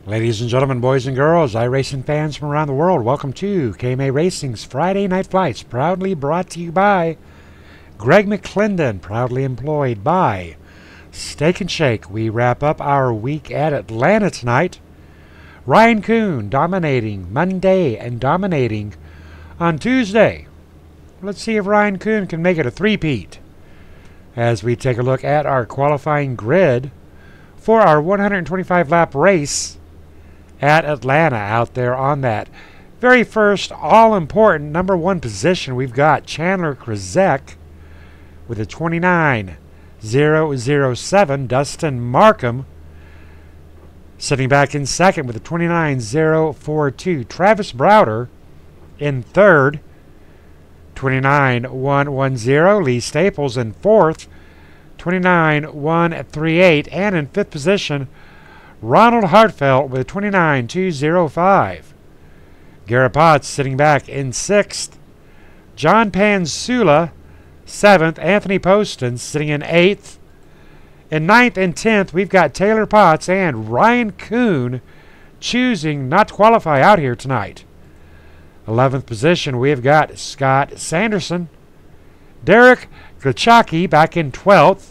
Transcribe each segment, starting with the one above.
Ladies and gentlemen, boys and girls, iRacing fans from around the world, welcome to KMA Racing's Friday Night Flights, proudly brought to you by Greg McClendon, proudly employed by Steak and Shake. We wrap up our week at Atlanta tonight. Ryan Kuhn dominating Monday and dominating on Tuesday. Let's see if Ryan Kuhn can make it a three-peat as we take a look at our qualifying grid for our 125-lap race at Atlanta out there on that very first all-important number one position. We've got Chandler Krzyzek with a 29.007. Dustin Markham sitting back in second with a 29.042. Travis Browder in third, 29.110. Lee Staples in fourth, 29.138. And in fifth position, Ronald Hartfeld with a 29.205. Garrett Potts sitting back in sixth. John Pansula, seventh. Anthony Poston sitting in eighth. In ninth and 10th, we've got Taylor Potts and Ryan Kuhn choosing not to qualify out here tonight. 11th position, we've got Scott Sanderson. Derek Gachaki back in 12th.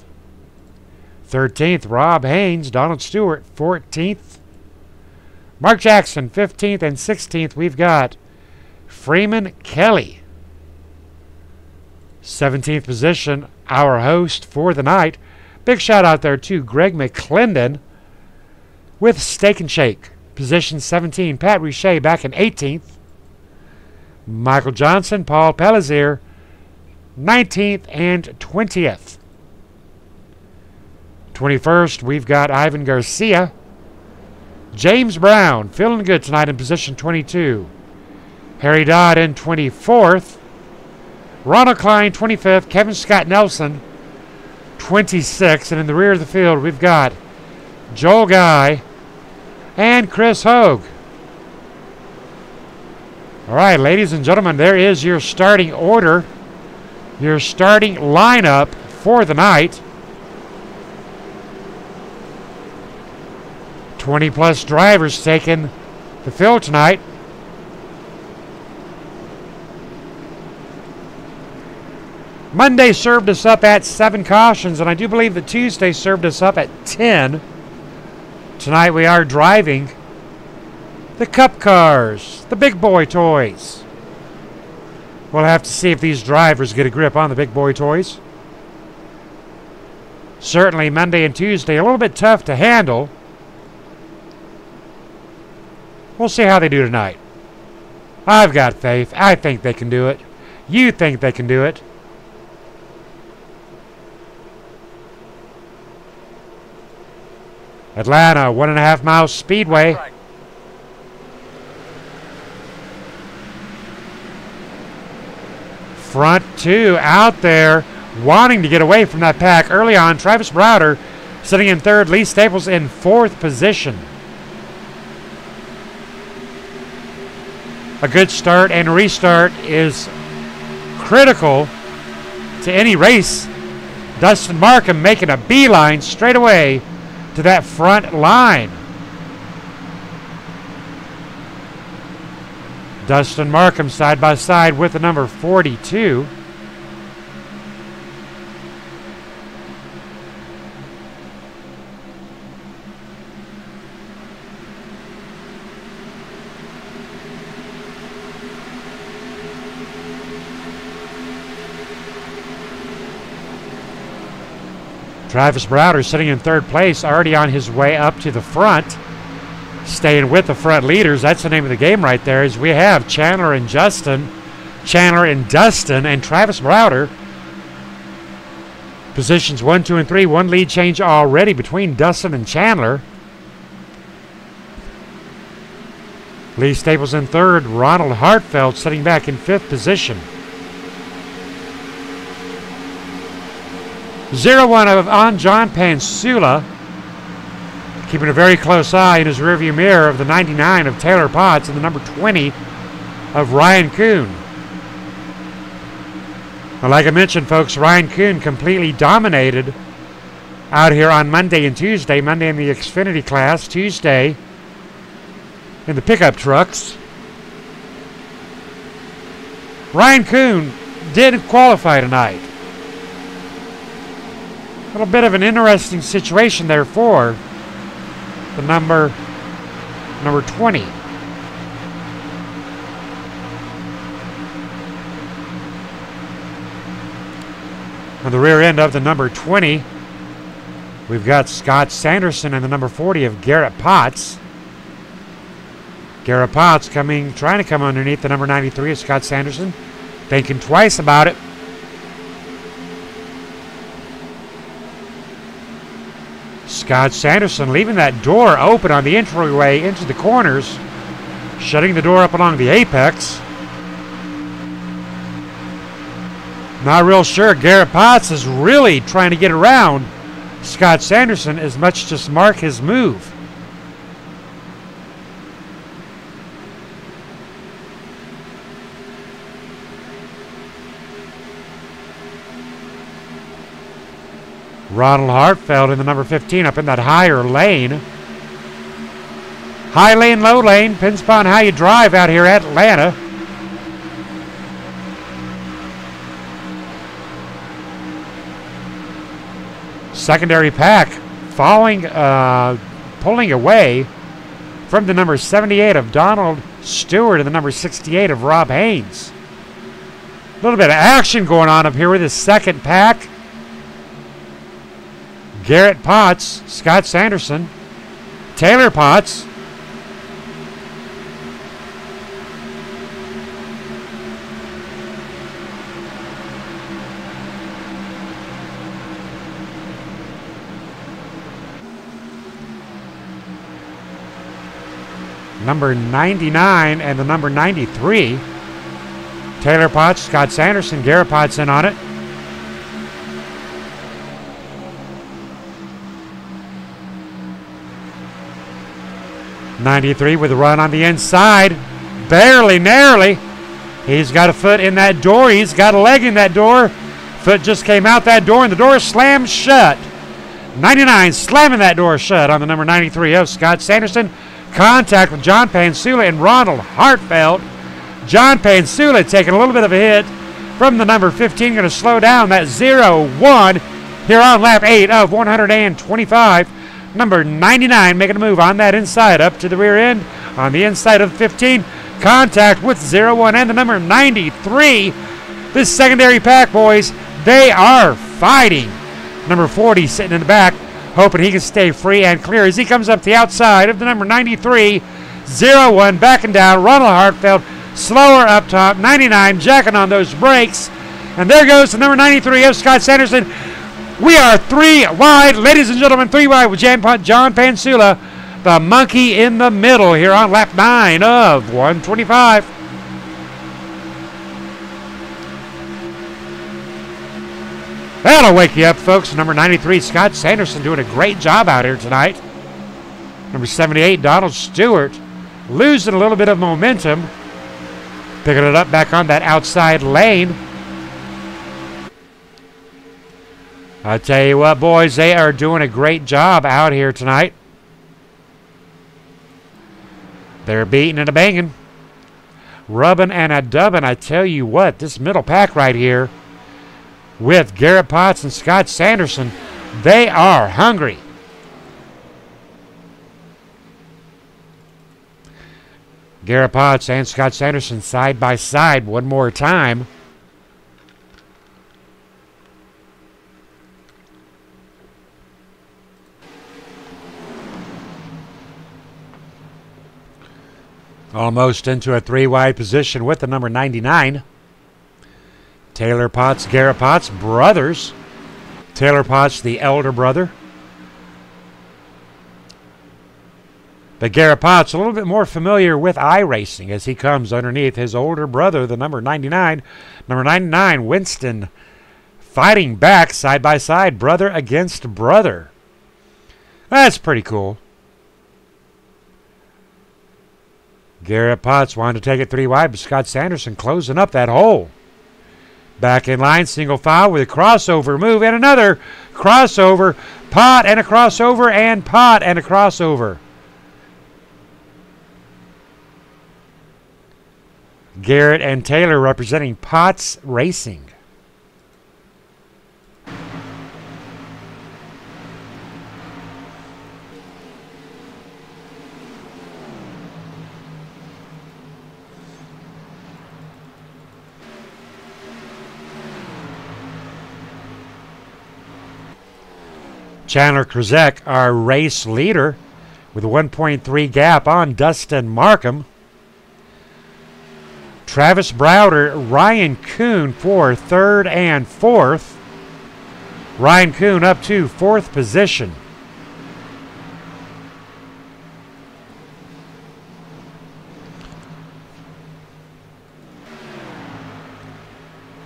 13th, Rob Haynes. Donald Stewart, 14th. Mark Jackson, 15th. And 16th, we've got Freeman Kelly. 17th position, our host for the night. Big shout out there to Greg McClendon with Steak and Shake. Position 17, Pat Richey back in 18th. Michael Johnson, Paul Pellizier, 19th and 20th. 21st, we've got Ivan Garcia. James Brown, feeling good tonight in position 22. Harry Dodd in 24th. Ronald Klein, 25th. Kevin Scott Nelson, 26th. And in the rear of the field, we've got Joel Guy and Chris Hogue. All right, ladies and gentlemen, there is your starting order, your starting lineup for the night. 20-plus drivers taking the field tonight. Monday served us up at 7 cautions, and I do believe that Tuesday served us up at 10. Tonight we are driving the Cup cars, the big boy toys. We'll have to see if these drivers get a grip on the big boy toys. Certainly Monday and Tuesday a little bit tough to handle. We'll see how they do tonight. I've got faith. I think they can do it. You think they can do it. Atlanta, 1.5 mile speedway. Front two out there, wanting to get away from that pack early on. Travis Browder sitting in third. Lee Staples in fourth position. A good start and restart is critical to any race. Dustin Markham making a beeline straight away to that front line. Dustin Markham side by side with the number 42. Travis Browder sitting in third place, already on his way up to the front. Staying with the front leaders. That's the name of the game right there, as we have Chandler and Dustin, and Travis Browder. Positions 1, 2, and 3. One lead change already between Dustin and Chandler. Lee Staples in third. Ronald Hartfeld sitting back in fifth position. 0-1 on John Pansula. Keeping a very close eye in his rearview mirror of the 99 of Taylor Potts and the number 20 of Ryan Kuhn. Well, like I mentioned, folks, Ryan Kuhn completely dominated out here on Monday and Tuesday. Monday in the Xfinity class, Tuesday in the pickup trucks. Ryan Kuhn didn't qualify tonight. A little bit of an interesting situation there for the number 20. On the rear end of the number 20, we've got Scott Sanderson and the number 40 of Garrett Potts. Garrett Potts trying to come underneath the number 93 of Scott Sanderson. Thinking twice about it. Scott Sanderson leaving that door open on the entryway into the corners, shutting the door up along the apex. Not real sure Garrett Potts is really trying to get around Scott Sanderson as much just mark his move. Ronald Hartfeld in the number 15 up in that higher lane. High lane, low lane, depends upon how you drive out here at Atlanta. Secondary pack pulling away from the number 78 of Donald Stewart and the number 68 of Rob Haynes. A little bit of action going on up here with his second pack. Garrett Potts, Scott Sanderson, Taylor Potts. Number 99 and the number 93. Taylor Potts, Scott Sanderson, Garrett Potts in on it. '93 with a run on the inside. Barely, narrowly. He's got a foot in that door. He's got a leg in that door. Foot just came out that door, and the door slammed shut. 99 slamming that door shut on the number 93 of Scott Sanderson. Contact with John Pansula and Ronald Hartfeld. John Pansula taking a little bit of a hit from the number 15. Going to slow down that 0-1 here on lap 8 of 125. Number 99 making a move on that inside up to the rear end on the inside of 15. Contact with 0-1 and the number 93. This secondary pack, boys, they are fighting. Number 40 sitting in the back, hoping he can stay free and clear as he comes up the outside of the number 93. 0-1 backing down. Ronald Hartfeld slower up top. 99 jacking on those brakes. And there goes the number 93 of Scott Sanderson. We are 3 wide, ladies and gentlemen, 3 wide with John Pansula, the monkey in the middle here on lap 9 of 125. That'll wake you up, folks. Number 93, Scott Sanderson, doing a great job out here tonight. Number 78, Donald Stewart, losing a little bit of momentum, picking it up back on that outside lane. I tell you what, boys, they are doing a great job out here tonight. They're beating and a banging, rubbing and a dubbing. I tell you what, this middle pack right here with Garrett Potts and Scott Sanderson, they are hungry. Garrett Potts and Scott Sanderson side by side one more time. Almost into a 3-wide position with the number 99. Taylor Potts, Garrett Potts, brothers. Taylor Potts, the elder brother. But Garrett Potts, a little bit more familiar with iRacing as he comes underneath his older brother, the number 99. Number 99, Winston, fighting back side by side, brother against brother. That's pretty cool. Garrett Potts wanted to take it 3 wide, but Scott Sanderson closing up that hole. Back in line, single file with a crossover move and another crossover. Pot and a crossover and pot and a crossover. Garrett and Taylor representing Potts Racing. Chandler Kruzek, our race leader, with a 1.3 gap on Dustin Markham. Travis Browder, Ryan Kuhn for third and fourth. Ryan Kuhn up to fourth position.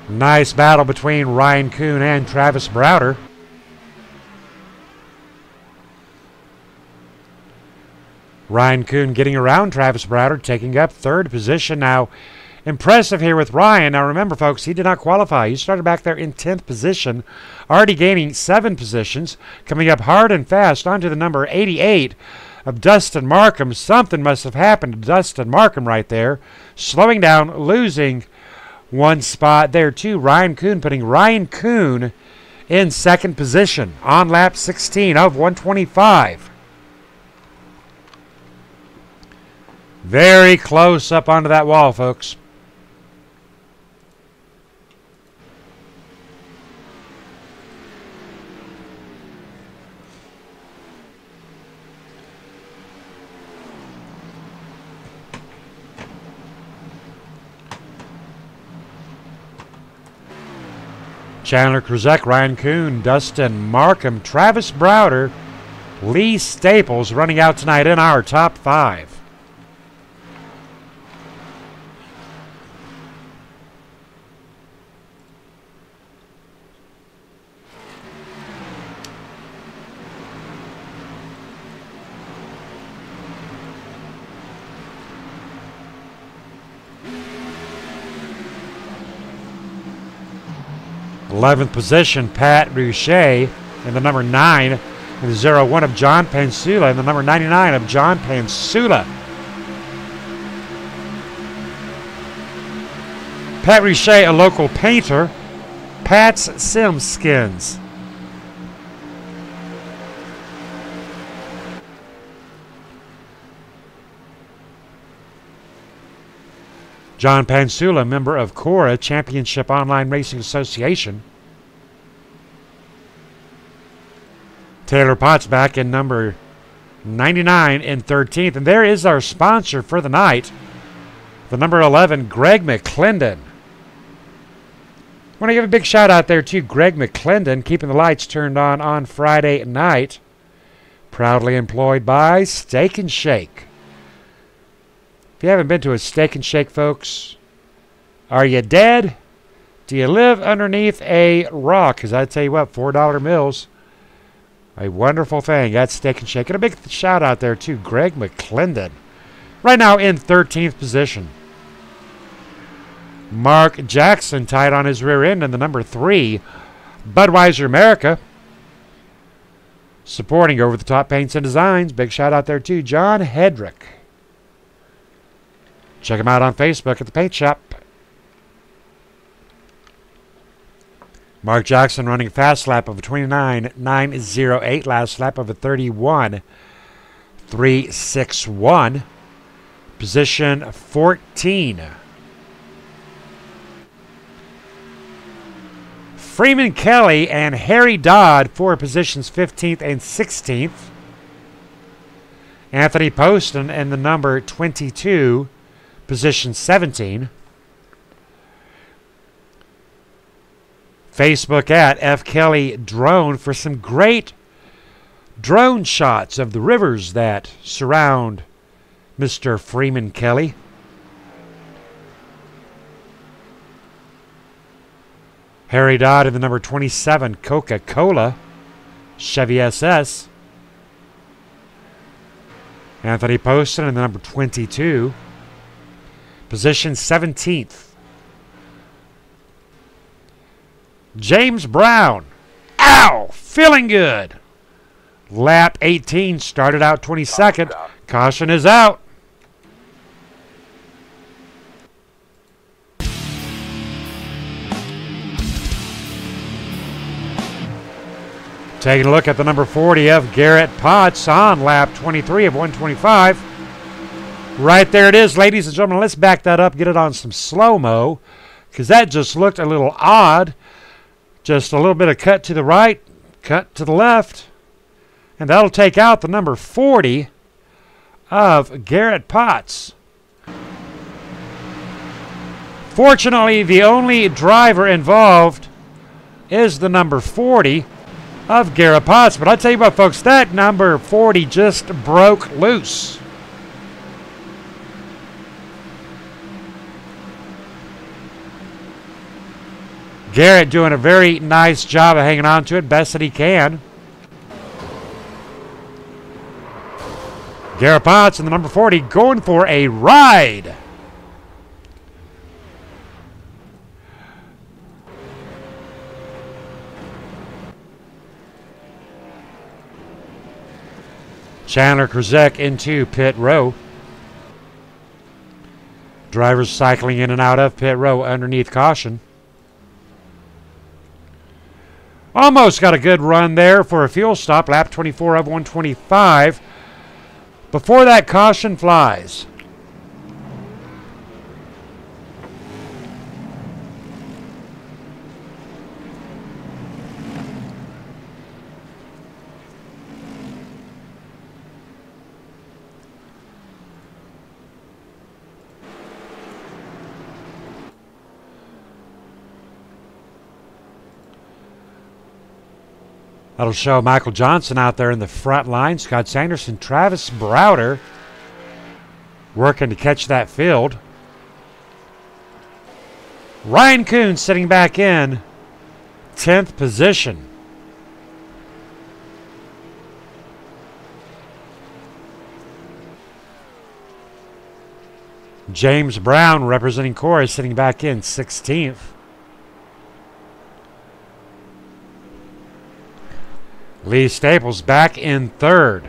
Nice battle between Ryan Kuhn and Travis Browder. Ryan Kuhn getting around Travis Browder, taking up third position. Now, impressive here with Ryan. Now, remember, folks, he did not qualify. He started back there in 10th position, already gaining 7 positions, coming up hard and fast onto the number 88 of Dustin Markham. Something must have happened to Dustin Markham right there, slowing down, losing 1 spot there, too. Ryan Kuhn putting Ryan Kuhn in 2nd position on lap 16 of 125. Very close up onto that wall, folks. Chandler Kruzek, Ryan Kuhn, Dustin Markham, Travis Browder, Lee Staples running out tonight in our top 5. th position, Pat Boucher, and the number 9, and the 0-1 of John Pansula, and the number 99 of John Pansula. Pat Boucher, a local painter. Pat's Sim Skins. John Pansula, member of CORA, Championship Online Racing Association. Taylor Potts back in number 99 and 13th. And there is our sponsor for the night, the number 11, Greg McClendon. I want to give a big shout out there to Greg McClendon, keeping the lights turned on Friday night. Proudly employed by Steak and Shake. If you haven't been to a Steak and Shake, folks, are you dead? Do you live underneath a rock? Because I tell you what, $4 meals, a wonderful thing. That's Steak and Shake. And a big shout out there to Greg McClendon. Right now in 13th position. Mark Jackson tied on his rear end in the number 3, Budweiser America. Supporting Over the Top Paints and Designs. Big shout out there to John Hedrick. Check him out on Facebook at the Paint Shop. Mark Jackson running a fast lap of a 29.908. Last lap of a 31.361. Position 14. Freeman Kelly and Harry Dodd for positions 15th and 16th. Anthony Poston and the number 22. Position 17. Facebook at F. Kelly Drone for some great drone shots of the rivers that surround Mr. Freeman Kelly. Harry Dodd in the number 27, Coca-Cola, Chevy SS. Anthony Poston in the number 22. Position 17th. James Brown. Ow! Feeling good. Lap 18 started out 22nd. Caution is out. Taking a look at the number 40 of Garrett Potts on lap 23 of 125. Right there it is, ladies and gentlemen. Let's back that up, get it on some slow-mo, because that just looked a little odd. Just a little bit of cut to the right, cut to the left, and that'll take out the number 40 of Garrett Potts. Fortunately, the only driver involved is the number 40 of Garrett Potts. But I tell you what, folks, that number 40 just broke loose. Garrett doing a very nice job of hanging on to it, best that he can. Garrett Potts and the number 40 going for a ride. Chandler Krzyzek into pit row. Drivers cycling in and out of pit row underneath caution. Almost got a good run there for a fuel stop, lap 24 of 125. Before that caution flies. That'll show Michael Johnson out there in the front line. Scott Sanderson, Travis Browder working to catch that field. Ryan Coons sitting back in 10th position. James Brown representing Cora sitting back in 16th. Lee Staples back in 3rd.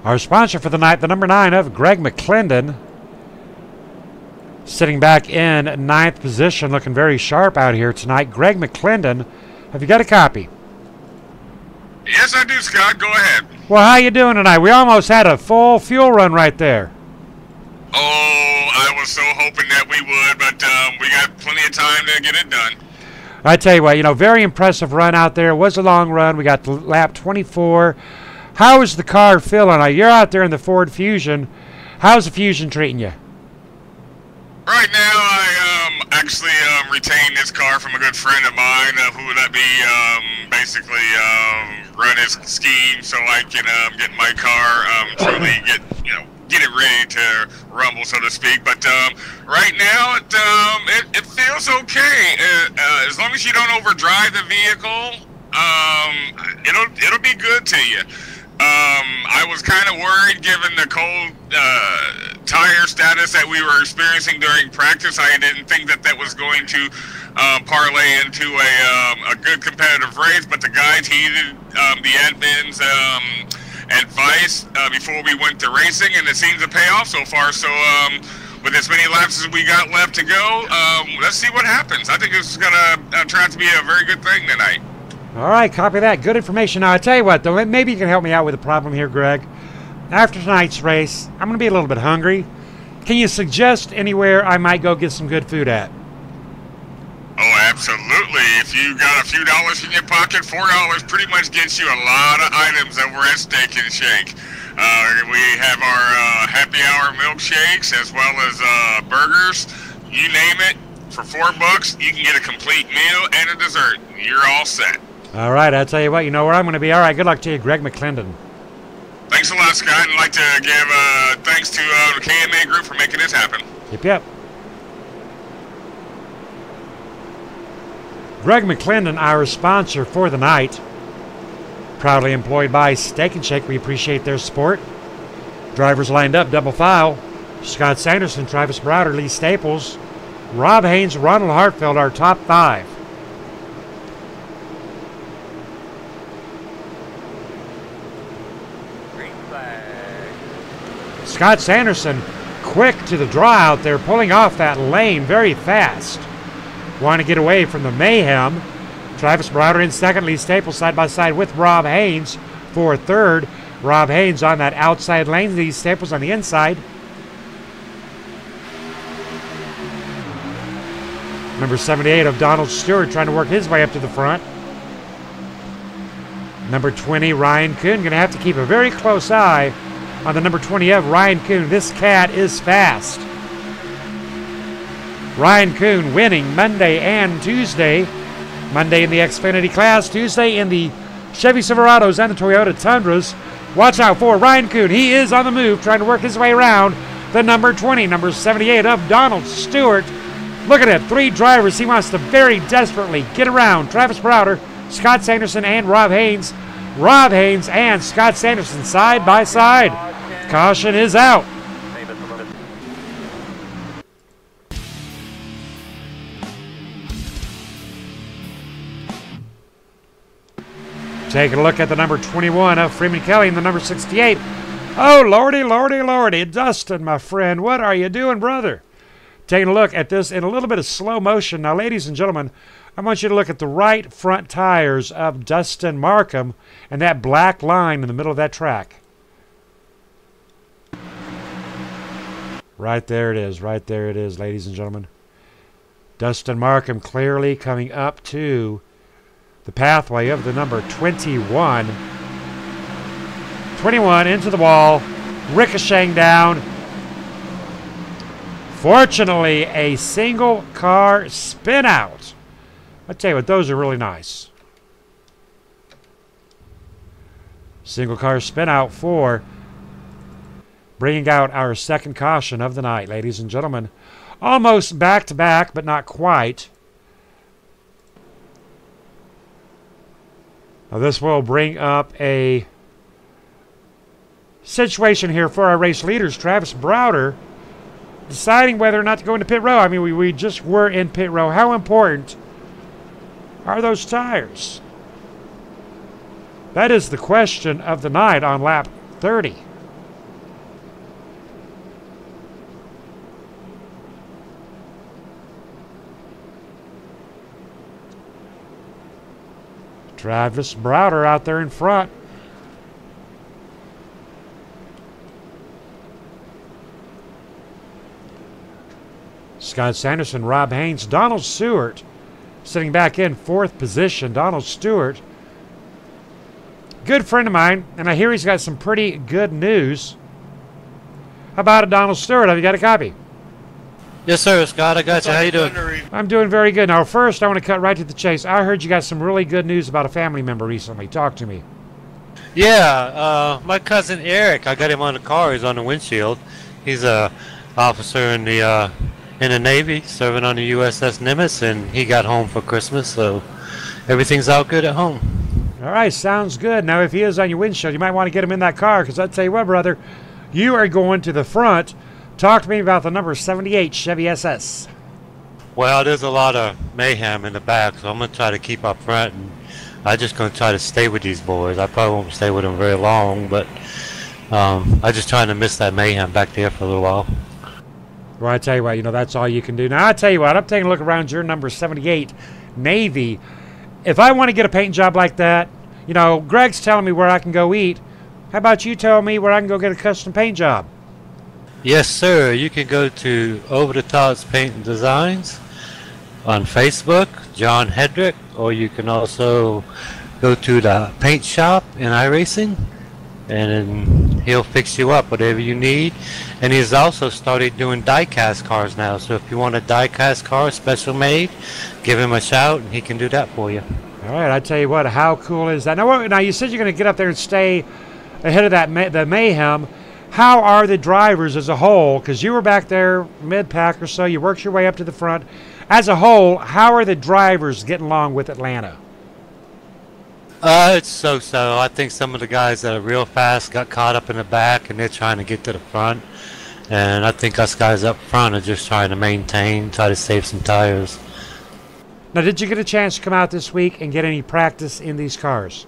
Our sponsor for the night, the number 9 of Greg McClendon, sitting back in 9th position, looking very sharp out here tonight. Greg McClendon, have you got a copy? Yes, I do, Scott. Go ahead. Well, how you doing tonight? We almost had a full fuel run right there. Oh, I was so hoping that we would, but we got plenty of time to get it done. I tell you what, very impressive run out there. It was a long run. We got to lap 24. How is the car feeling? You're out there in the Ford Fusion. How's the Fusion treating you? Right now, I actually retained this car from a good friend of mine who would let me basically run his scheme so I can get my car truly get it ready to rumble, so to speak. But right now, it feels okay. As long as you don't overdrive the vehicle, it'll be good to you. I was kind of worried given the cold tire status that we were experiencing during practice. I didn't think that was going to parlay into a good competitive race, but the guys heeded the admin's advice before we went to racing, and it seems to pay off so far. So with as many laps as we got left to go, let's see what happens. I think this is going to turn out to be a very good thing tonight. All right, copy that. Good information. Now, I tell you what, though, maybe you can help me out with a problem here, Greg. After tonight's race, I'm going to be a little bit hungry. Can you suggest anywhere I might go get some good food at? Oh, absolutely. If you got a few dollars in your pocket, $4 pretty much gets you a lot of items over at Steak and Shake. We have our happy hour milkshakes as well as burgers. You name it. For $4, you can get a complete meal and a dessert. You're all set. All right, I'll tell you what, you know where I'm going to be. All right, good luck to you, Greg McClendon. Thanks a lot, Scott. I'd like to give thanks to the KMA Group for making this happen. Yep. Greg McClendon, our sponsor for the night. Proudly employed by Steak and Shake. We appreciate their support. Drivers lined up, double file. Scott Sanderson, Travis Browder, Lee Staples, Rob Haynes, Ronald Hartfeld, our top 5. Scott Sanderson quick to the draw out there, pulling off that lane very fast. Want to get away from the mayhem. Travis Browder in second, Lee Staples side by side with Rob Haynes for third. Rob Haynes on that outside lane, Lee Staples on the inside. Number 78 of Donald Stewart trying to work his way up to the front. Number 20, Ryan Kuhn, going to have to keep a very close eye on the number 20 of Ryan Kuhn. This cat is fast. Ryan Kuhn winning Monday and Tuesday. Monday in the Xfinity class, Tuesday in the Chevy Silverados and the Toyota Tundras. Watch out for Ryan Kuhn. He is on the move, trying to work his way around the number 20, number 78 of Donald Stewart. Look at it, 3 drivers. He wants to very desperately get around Travis Browder, Scott Sanderson, and Rob Haynes. Rob Haynes and Scott Sanderson side by side. Caution is out. Taking a look at the number 21 of Freeman Kelly and the number 68. Oh, lordy, lordy, lordy. Dustin, my friend, what are you doing, brother? Taking a look at this in a little bit of slow motion. Now, ladies and gentlemen, I want you to look at the right front tires of Dustin Markham and that black line in the middle of that track. Right there it is. Right there it is, ladies and gentlemen. Dustin Markham clearly coming up to the pathway of the number 21. 21 into the wall, ricocheting down. Fortunately, a single car spin out. I tell you what, those are really nice. Single car spin out for bringing out our second caution of the night, ladies and gentlemen. Almost back to back, but not quite. Now this will bring up a situation here for our race leaders. Travis Browder deciding whether or not to go into pit row. I mean, we just were in pit row. How important are those tires? That is the question of the night on lap 30. Travis Browder out there in front. Scott Sanderson, Rob Haynes, Donald Stewart sitting back in 4th position. Donald Stewart, good friend of mine, and I hear he's got some pretty good news. How about it, Donald Stewart? Have you got a copy? Yes, sir, Scott. I got you. How you doing? I'm doing very good. Now, first, I want to cut right to the chase. I heard you got some really good news about a family member recently. Talk to me. Yeah, my cousin Eric. I got him on the car. He's on the windshield. He's a officer in the Navy, serving on the USS Nimitz, and he got home for Christmas, so everything's all good at home. All right, sounds good. Now, if he is on your windshield, you might want to get him in that car, because I'll tell you what, brother, you are going to the front. Talk to me about the number 78 Chevy SS. Well, there's a lot of mayhem in the back, so I'm going to try to keep up front, and I'm just going to try to stay with these boys. I probably won't stay with them very long, but I'm just trying to miss that mayhem back there for a little while. Well, I tell you what, you know, that's all you can do. Now, I tell you what, I'm taking a look around your number 78 Navy. If I want to get a paint job like that, you know, Greg's telling me where I can go eat. How about you tell me where I can go get a custom paint job? Yes, sir. You can go to Over the Tops Paint and Designs on Facebook, John Hedrick, or you can also go to the paint shop in iRacing, and then he'll fix you up whatever you need. And he's also started doing die-cast cars now, so if you want a die-cast car special made, give him a shout and he can do that for you. All right, I tell you what, how cool is that? Now you said you're going to get up there and stay ahead of that the mayhem. How are the drivers as a whole? Because you were back there mid-pack or so, you worked your way up to the front. As a whole, how are the drivers getting along with Atlanta? It's so-so. I think some of the guys that are real fast got caught up in the back and they're trying to get to the front. And I think us guys up front are just trying to maintain, try to save some tires. Now, did you get a chance to come out this week and get any practice in these cars?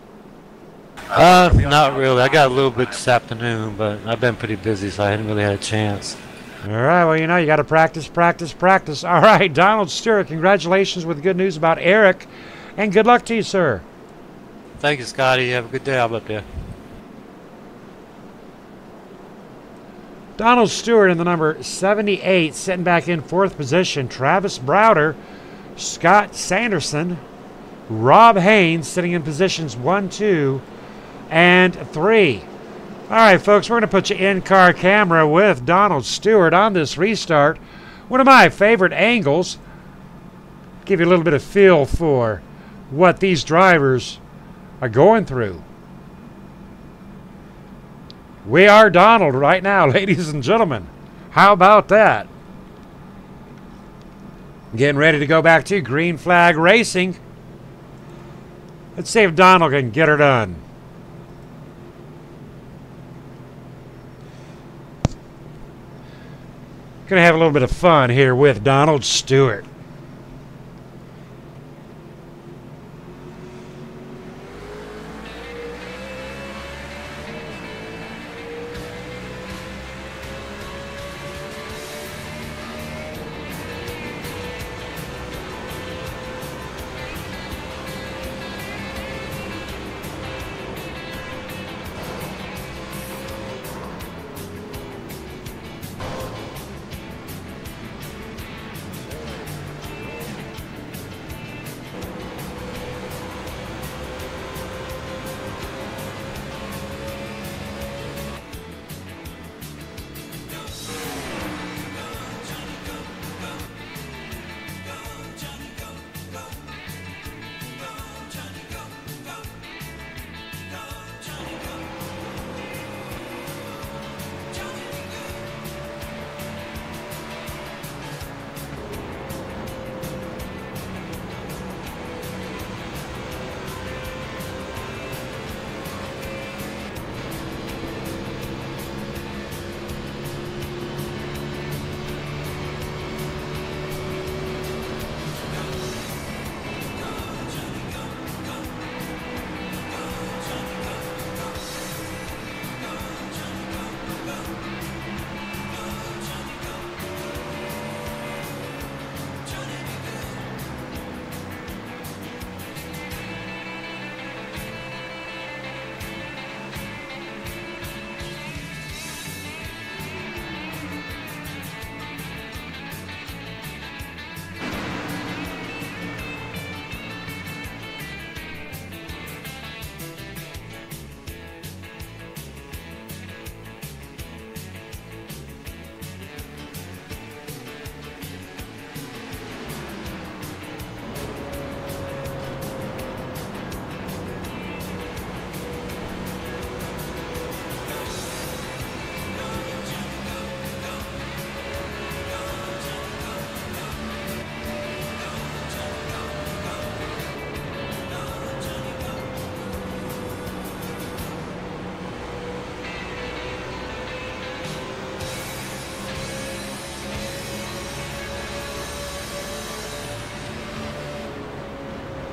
Not really. I got a little bit this afternoon, but I've been pretty busy, so I hadn't really had a chance. All right, well, you know, you got to practice, practice, practice. All right, Donald Stewart, congratulations with good news about Eric, and good luck to you, sir. Thank you, Scotty. Have a good day out there. Donald Stewart in the number 78, sitting back in fourth position. Travis Browder, Scott Sanderson, Rob Haynes sitting in positions 1, 2, and 3. All right, folks, we're going to put you in-car camera with Donald Stewart on this restart. One of my favorite angles. Give you a little bit of feel for what these drivers are going through. We are Donald right now, ladies and gentlemen. How about that? Getting ready to go back to green flag racing. Let's see if Donald can get her done. Gonna have a little bit of fun here with Donald Stewart.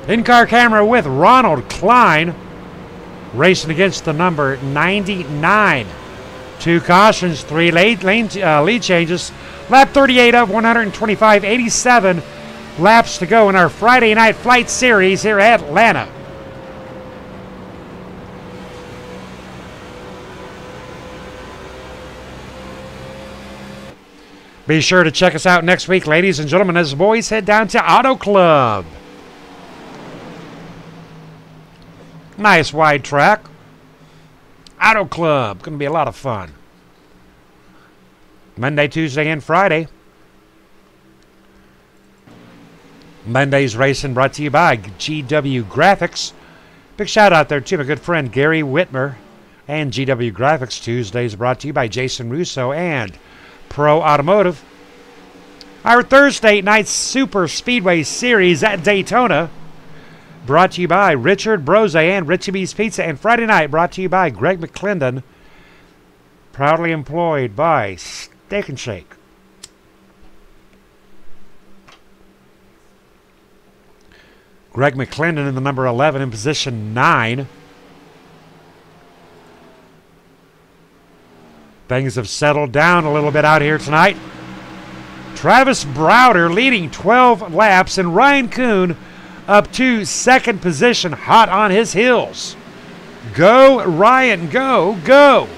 In-car camera with Ronald Klein racing against the number 99. 2 cautions, 3 lead changes. Lap 38 of 125, 87 laps to go in our Friday night flight series here at Atlanta. Be sure to check us out next week, ladies and gentlemen, as the boys head down to Auto Club. Nice wide track. Auto Club. Going to be a lot of fun. Monday, Tuesday, and Friday. Monday's racing brought to you by GW Graphics. Big shout out there to my good friend Gary Whitmer and GW Graphics. Tuesday's brought to you by Jason Russo and Pro Automotive. Our Thursday night Super Speedway Series at Daytona brought to you by Richard Brose and Richie B's Pizza. And Friday night brought to you by Greg McClendon, proudly employed by Steak and Shake. Greg McClendon in the number 11 in position 9. Things have settled down a little bit out here tonight. Travis Browder leading 12 laps, and Ryan Kuhn up to second position, hot on his heels. Go, Ryan, go, go.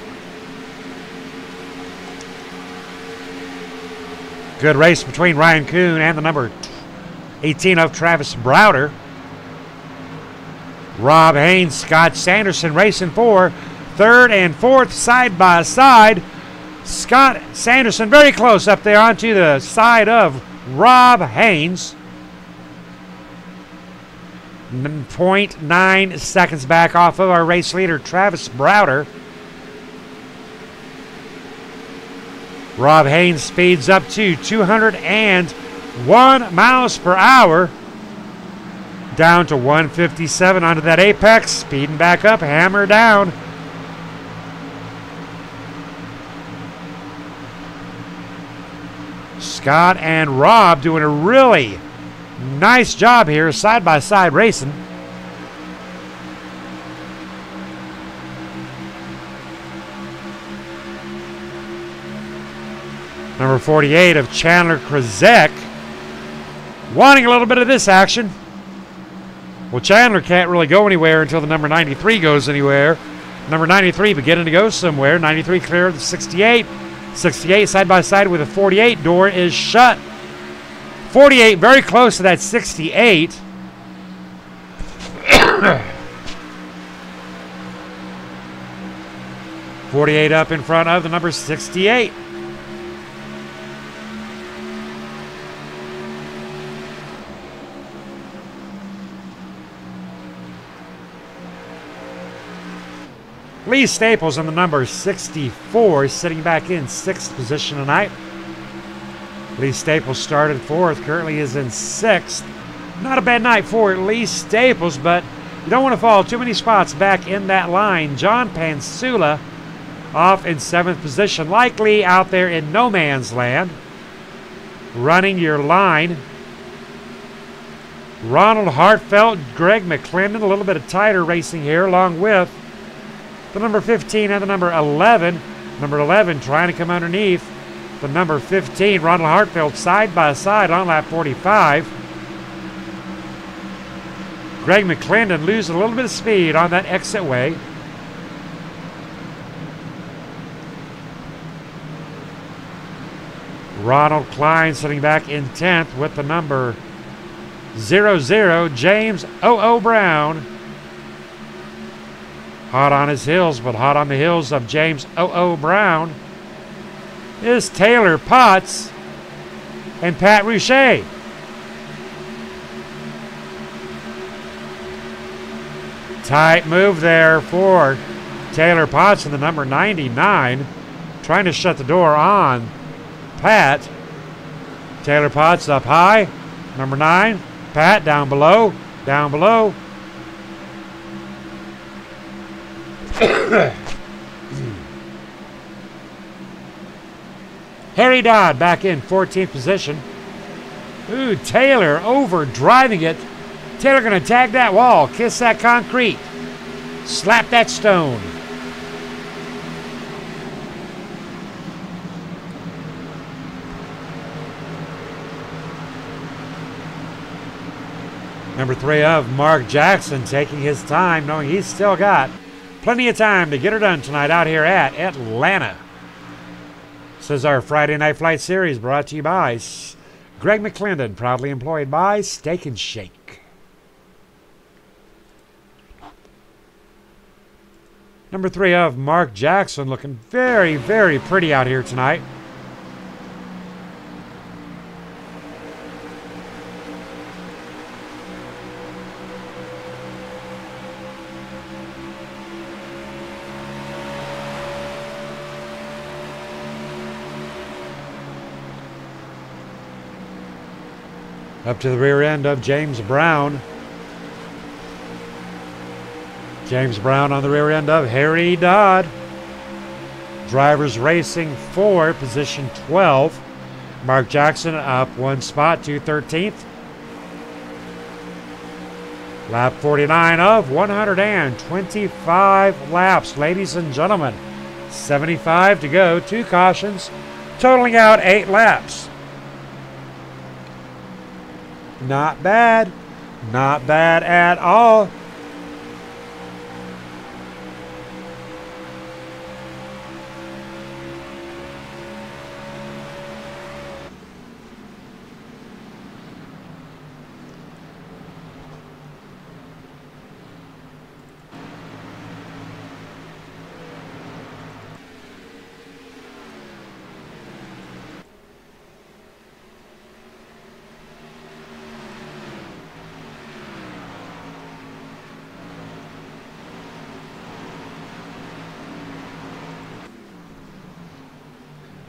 Good race between Ryan Kuhn and the number 18 of Travis Browder. Rob Haynes, Scott Sanderson racing for third and fourth side by side. Scott Sanderson very close up there onto the side of Rob Haynes. 0.9 seconds back off of our race leader, Travis Browder. Rob Haynes speeds up to 201 miles per hour. Down to 157 onto that apex. Speeding back up, hammer down. Scott and Rob doing a really nice job here, side-by-side racing. Number 48 of Chandler Krzyzek wanting a little bit of this action. Well, Chandler can't really go anywhere until the number 93 goes anywhere. Number 93 beginning to go somewhere. 93 clear of the 68. 68 side-by-side with a 48. Door is shut. 48 very close to that 68. .48 up in front of the number 68. Lee Staples on the number 64, sitting back in sixth position tonight. Lee Staples started fourth, currently is in sixth. Not a bad night for Lee Staples, but you don't want to fall too many spots back in that line. John Pansula off in seventh position, likely out there in no man's land. Running your line. Ronald Hartfeld, Greg McClendon, a little bit of tighter racing here, along with the number 15 and the number 11. Number 11 trying to come underneath the number 15. Ronald Hartfeld side by side on lap 45. Greg McClendon losing a little bit of speed on that exit way. Ronald Klein sitting back in 10th with the number 00, James O.O. Brown. Hot on his heels, but hot on the heels of James O.O. Brown is Taylor Potts and Pat Rouchet. Tight move there for Taylor Potts in the number 99. Trying to shut the door on Pat. Taylor Potts up high. Number 9. Pat down below. Down below. Harry Dodd back in 14th position. Ooh, Taylor over driving it. Taylor going to tag that wall, kiss that concrete, slap that stone. Number 3 of Mark Jackson taking his time, knowing he's still got plenty of time to get her done tonight out here at Atlanta. This is our Friday Night Flight Series brought to you by Greg McClendon, proudly employed by Steak and Shake. Number 3 of Mark Jackson looking very, very pretty out here tonight. Up to the rear end of James Brown. James Brown on the rear end of Harry Dodd. Drivers racing for position 12. Mark Jackson up one spot to 13th. Lap 49 of 125 laps, ladies and gentlemen. 75 to go, 2 cautions, totaling out 8 laps. Not bad. Not bad at all.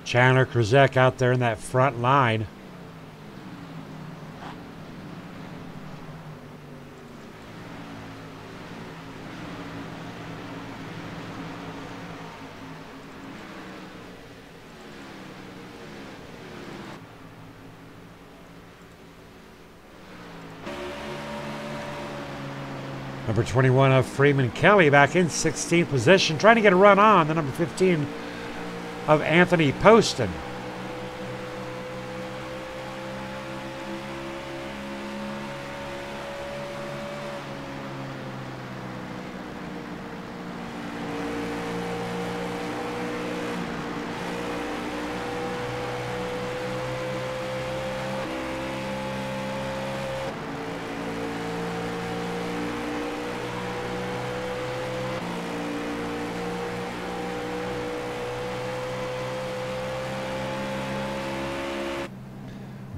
Chandler Kruzek out there in that front line. Number 21 of Freeman Kelly back in 16th position, trying to get a run on the number 15 of Anthony Poston.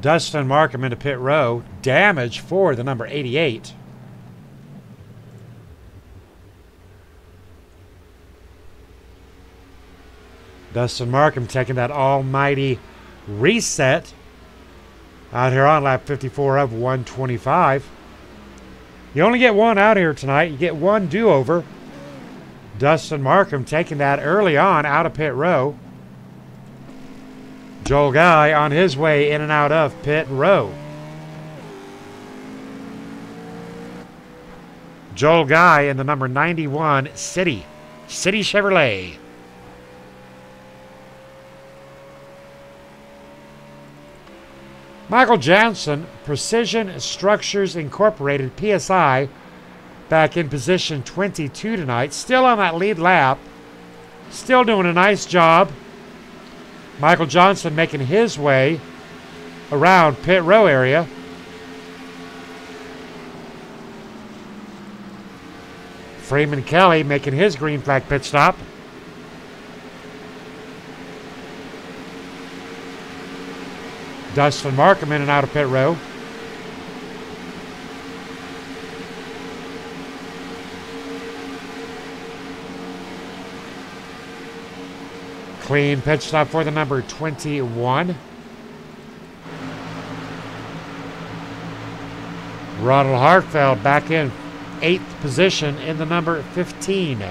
Dustin Markham into pit row. Damage for the number 88. Dustin Markham taking that almighty reset out here on lap 54 of 125. You only get one out here tonight. You get one do-over. Dustin Markham taking that early on out of pit row. Joel Guy on his way in and out of pit row. Joel Guy in the number 91 City Chevrolet. Michael Johnson, Precision Structures Incorporated, PSI, back in position 22 tonight. Still on that lead lap. Still doing a nice job. Michael Johnson making his way around pit row area. Freeman Kelly making his green flag pit stop. Dustin Markham in and out of pit row. Clean pit stop for the number 21. Ronald Hartfeld back in 8th position in the number 15.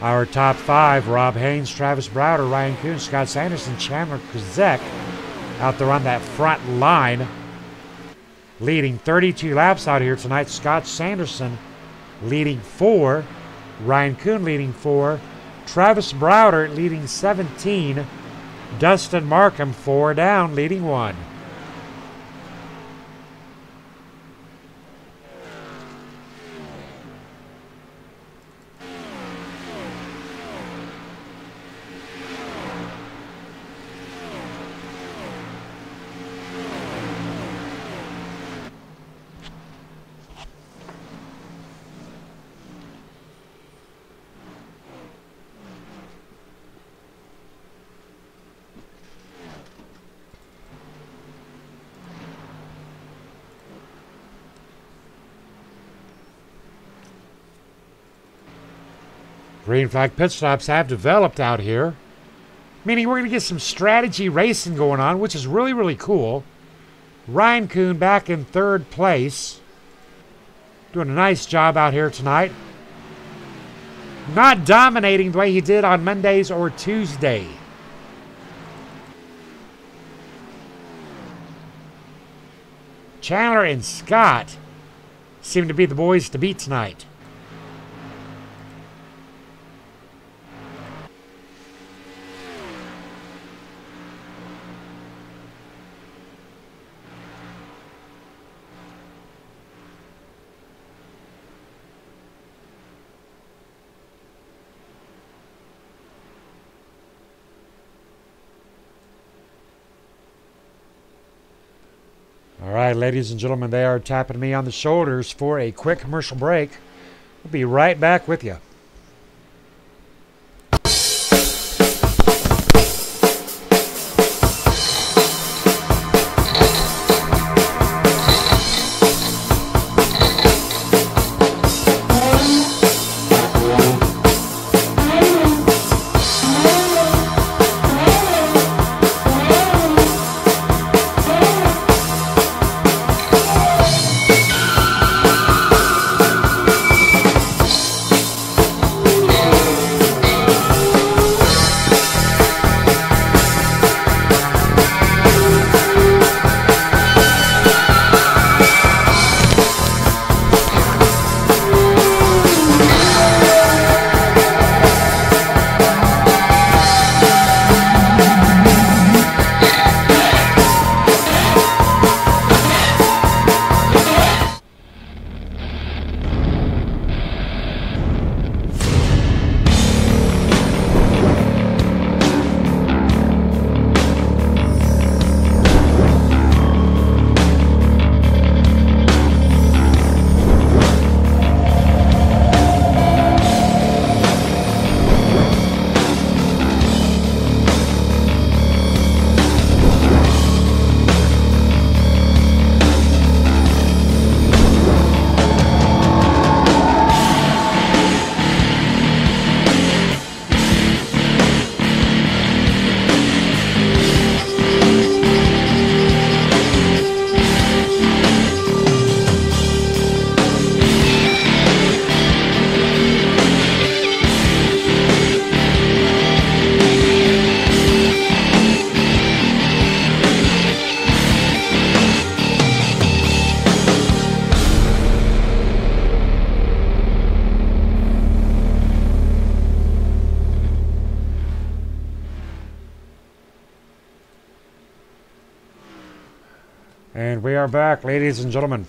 Our top 5, Rob Haynes, Travis Browder, Ryan Kuhn, Scott Sanderson, Chandler Kruzek out there on that front line. Leading 32 laps out here tonight. Scott Sanderson leading 4. Ryan Kuhn leading 4. Travis Browder leading 17. Dustin Markham 4 down, leading 1. Green flag pit stops have developed out here, meaning we're going to get some strategy racing going on, which is really, really cool. Ryan Kuhn back in third place. Doing a nice job out here tonight. Not dominating the way he did on Mondays or Tuesday. Chandler and Scott seem to be the boys to beat tonight. All right, ladies and gentlemen, they are tapping me on the shoulders for a quick commercial break. We'll be right back with you. And we are back, ladies and gentlemen,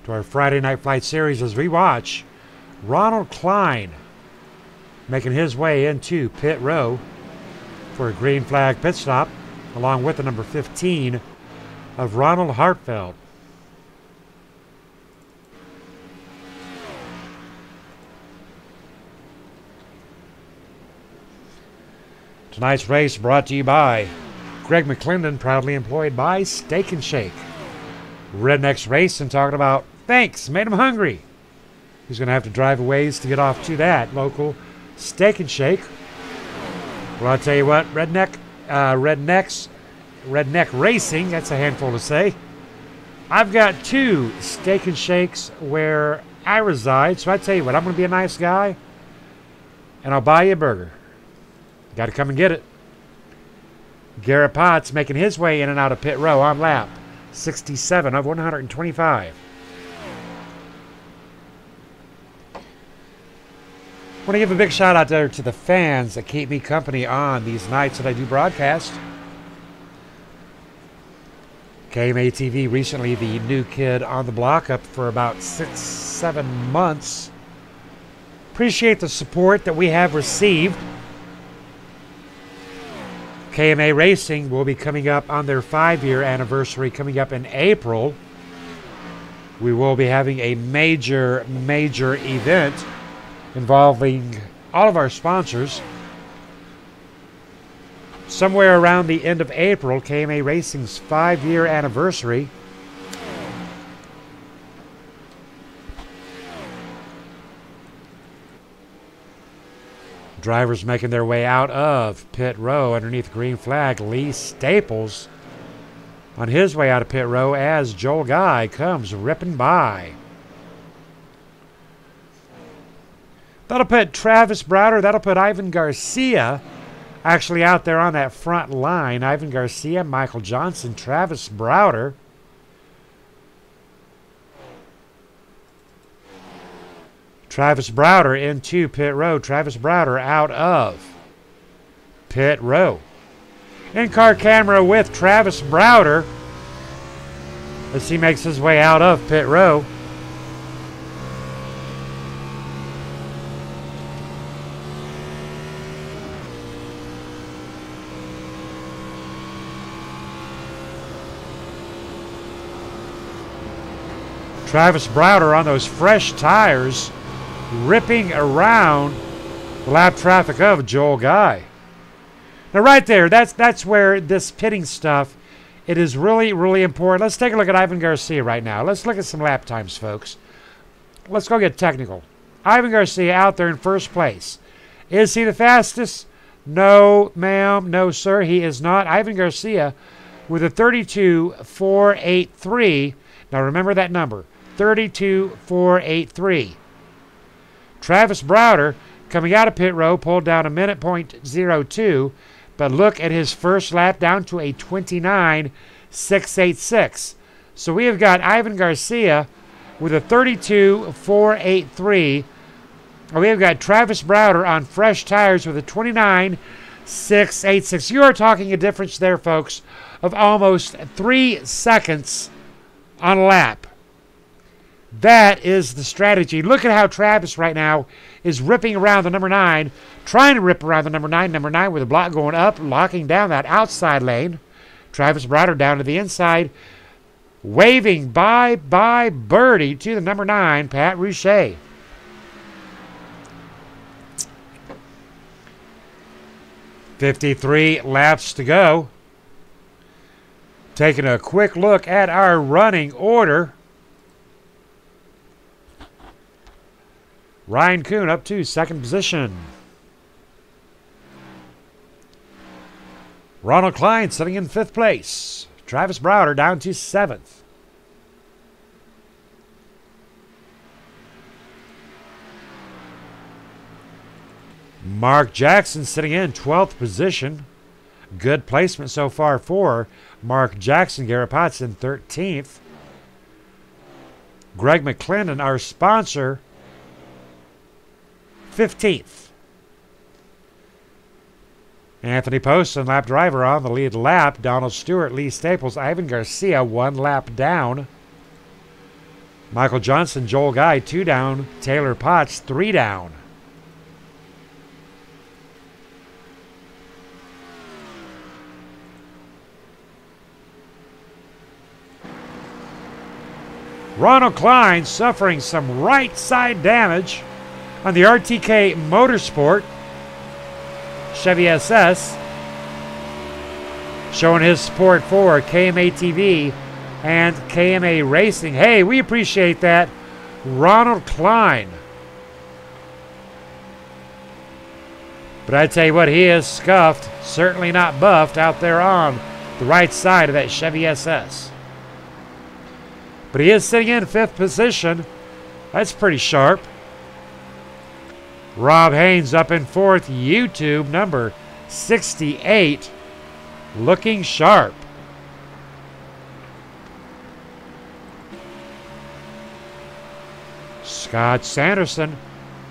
to our Friday Night Flight series as we watch Ronald Klein making his way into pit row for a green flag pit stop, along with the number 15 of Ronald Hartfeld. Tonight's race brought to you by Greg McClendon, proudly employed by Steak and Shake. Rednecks Racing talking about, thanks, made him hungry. He's going to have to drive a ways to get off to that local Steak and Shake. Well, I'll tell you what, Redneck Racing, that's a handful to say. I've got 2 Steak and Shakes where I reside, so I tell you what, I'm going to be a nice guy, and I'll buy you a burger. Got to come and get it. Garrett Potts making his way in and out of pit row on lap 67 of 125. I want to give a big shout out there to the fans that keep me company on these nights that I do broadcast. KMA TV recently the new kid on the block, up for about 6-7 months. Appreciate the support that we have received. KMA Racing will be coming up on their 5-year anniversary coming up in April. We will be having a major event involving all of our sponsors. Somewhere around the end of April, KMA Racing's 5-year anniversary. Drivers making their way out of pit row underneath the green flag. Lee Staples on his way out of pit row as Joel Guy comes ripping by. That'll put Travis Browder, that'll put Ivan Garcia actually out there on that front line. Ivan Garcia, Michael Johnson, Travis Browder. Travis Browder into pit row. Travis Browder out of pit row. In-car camera with Travis Browder as he makes his way out of pit row. Travis Browder on those fresh tires, ripping around the lap traffic of Joel Guy. Now right there, that's where this pitting stuff, it is really, really important. Let's take a look at Ivan Garcia right now. Let's look at some lap times, folks. Let's go get technical. Ivan Garcia out there in first place. Is he the fastest? No, ma'am. No, sir. He is not. Ivan Garcia with a 32.483. Now remember that number. 32.483. Travis Browder coming out of pit row pulled down a minute .02, but look at his first lap down to a 29.686. So we have got Ivan Garcia with a 32.483. We have got Travis Browder on fresh tires with a 29.686. You are talking a difference there, folks, of almost 3 seconds on a lap. That is the strategy. Look at how Travis right now is ripping around the number 9, trying to rip around the number 9. Number 9 with the block going up, locking down that outside lane. Travis Browder down to the inside, waving bye-bye birdie to the number 9, Pat Rouchet. .53 laps to go. Taking a quick look at our running order. Ryan Kuhn up to second position. Ronald Klein sitting in 5th place. Travis Browder down to 7th. Mark Jackson sitting in 12th position. Good placement so far for Mark Jackson. Garrett Potts in 13th. Greg McClendon, our sponsor, 15th. Anthony Poston, lap driver on the lead lap. Donald Stewart, Lee Staples, Ivan Garcia, 1 lap down. Michael Johnson, Joel Guy, 2 down. Taylor Potts, 3 down. Ronald Klein suffering some right side damage on the RTK Motorsport Chevy SS, showing his support for KMA TV and KMA Racing. Hey, we appreciate that, Ronald Klein. But I tell you what, he is scuffed, certainly not buffed out there on the right side of that Chevy SS. But he is sitting in 5th position. That's pretty sharp. Rob Haynes up in 4th. YouTube number 68. Looking sharp. Scott Sanderson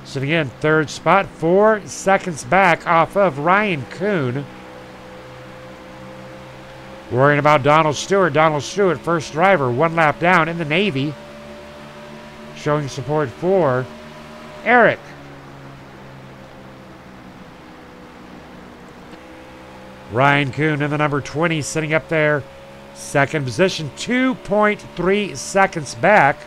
sitting in 3rd spot. 4 seconds back off of Ryan Kuhn. Worrying about Donald Stewart. Donald Stewart, first driver, 1 lap down in the Navy. Showing support for Eric. Ryan Kuhn in the number 20 sitting up there. 2nd position, 2.3 seconds back.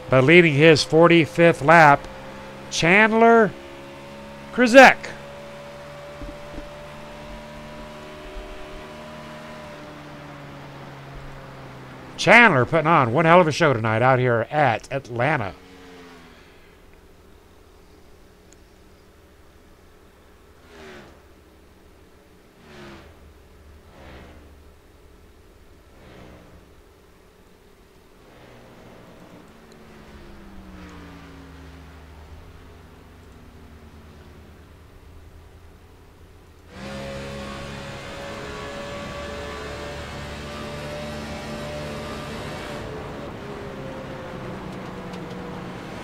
But leading his 45th lap, Chandler Krzyzek. Chandler putting on one hell of a show tonight out here at Atlanta.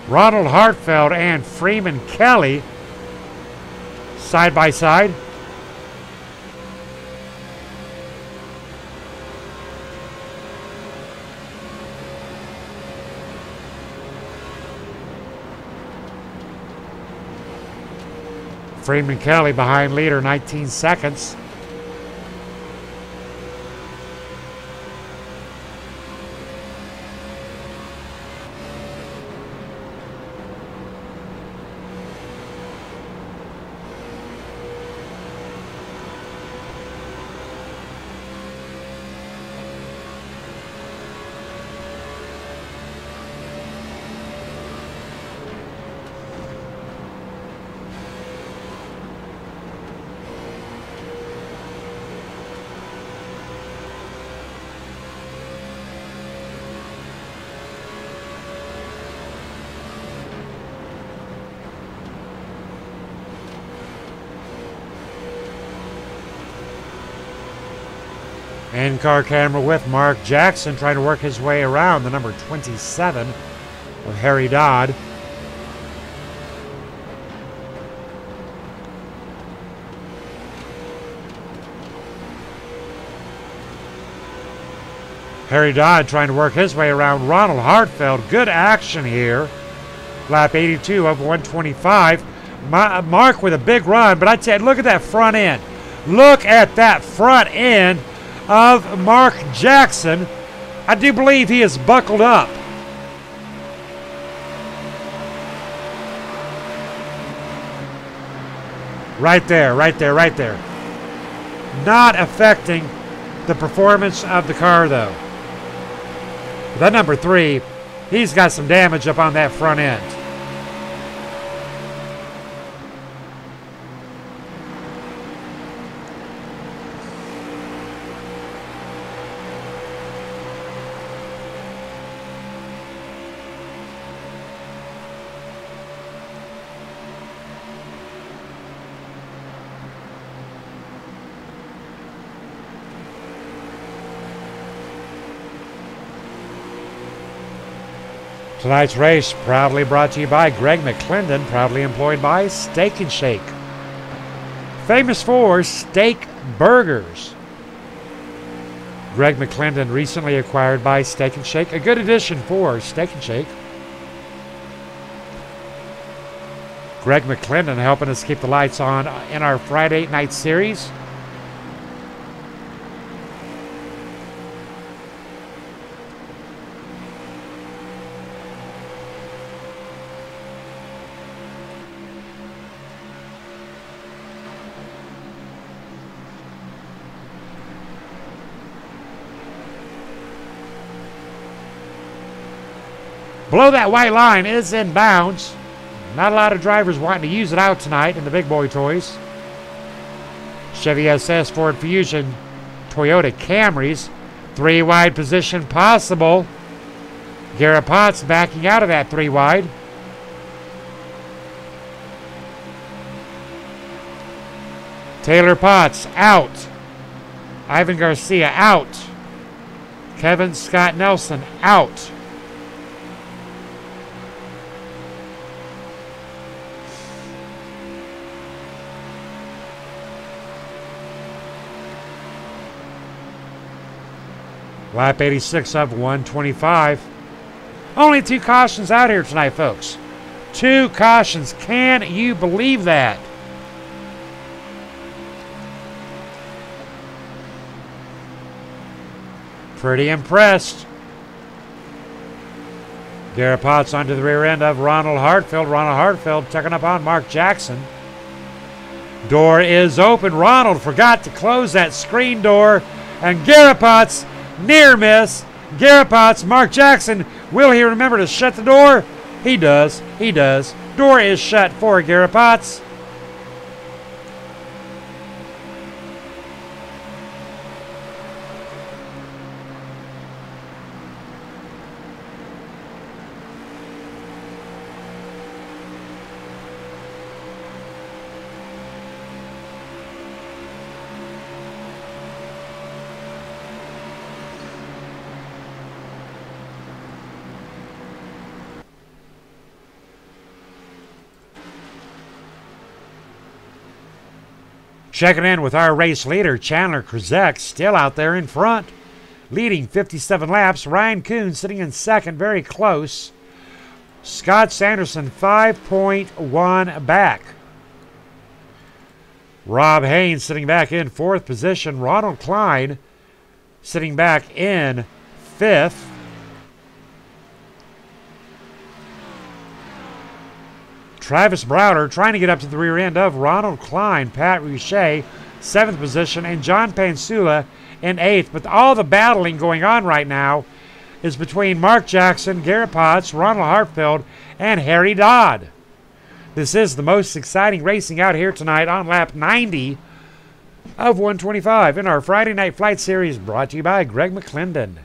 Ronald Hartfeld and Freeman Kelly side by side. Freeman Kelly behind leader, 19 seconds. In-car camera with Mark Jackson trying to work his way around the number 27 of Harry Dodd. Harry Dodd trying to work his way around Ronald Hartfeld. Good action here. Lap 82 of 125. Mark with a big run, but I tell you, look at that front end. Look at that front end of Mark Jackson. I do believe he is buckled up. Right there, right there, right there. Not affecting the performance of the car, though. That number 3, he's got some damage up on that front end. Tonight's race proudly brought to you by Greg McClendon, proudly employed by Steak and Shake. Famous for steak burgers. Greg McClendon recently acquired by Steak and Shake. A good addition for Steak and Shake. Greg McClendon helping us keep the lights on in our Friday night series. Below that white line is in bounds. Not a lot of drivers wanting to use it out tonight in the big boy toys. Chevy SS, Ford Fusion, Toyota Camrys. 3 wide position possible. Garrett Potts backing out of that 3 wide. Taylor Potts out. Ivan Garcia out. Kevin Scott Nelson out. Lap 86 of 125. Only 2 cautions out here tonight, folks. 2 cautions. Can you believe that? Pretty impressed. Garrett Potts onto the rear end of Ronald Hartfeld. Ronald Hartfeld checking up on Mark Jackson. Door is open. Ronald forgot to close that screen door. And Garrett Potts, near miss. Garrett Potts, Mark Jackson, will he remember to shut the door? He does. He does. Door is shut for Garrett Potts. Checking in with our race leader, Chandler Kruzek, still out there in front, leading 57 laps. Ryan Kuhn sitting in second, very close. Scott Sanderson 5.1 back. Rob Haynes sitting back in fourth position. Ronald Klein sitting back in fifth. Travis Browder trying to get up to the rear end of Ronald Klein, Pat Rouchet, 7th position, and John Pansula in 8th. But all the battling going on right now is between Mark Jackson, Garrett Potts, Ronald Hartfield, and Harry Dodd. This is the most exciting racing out here tonight on lap 90 of 125 in our Friday Night Flight Series, brought to you by Greg McClendon.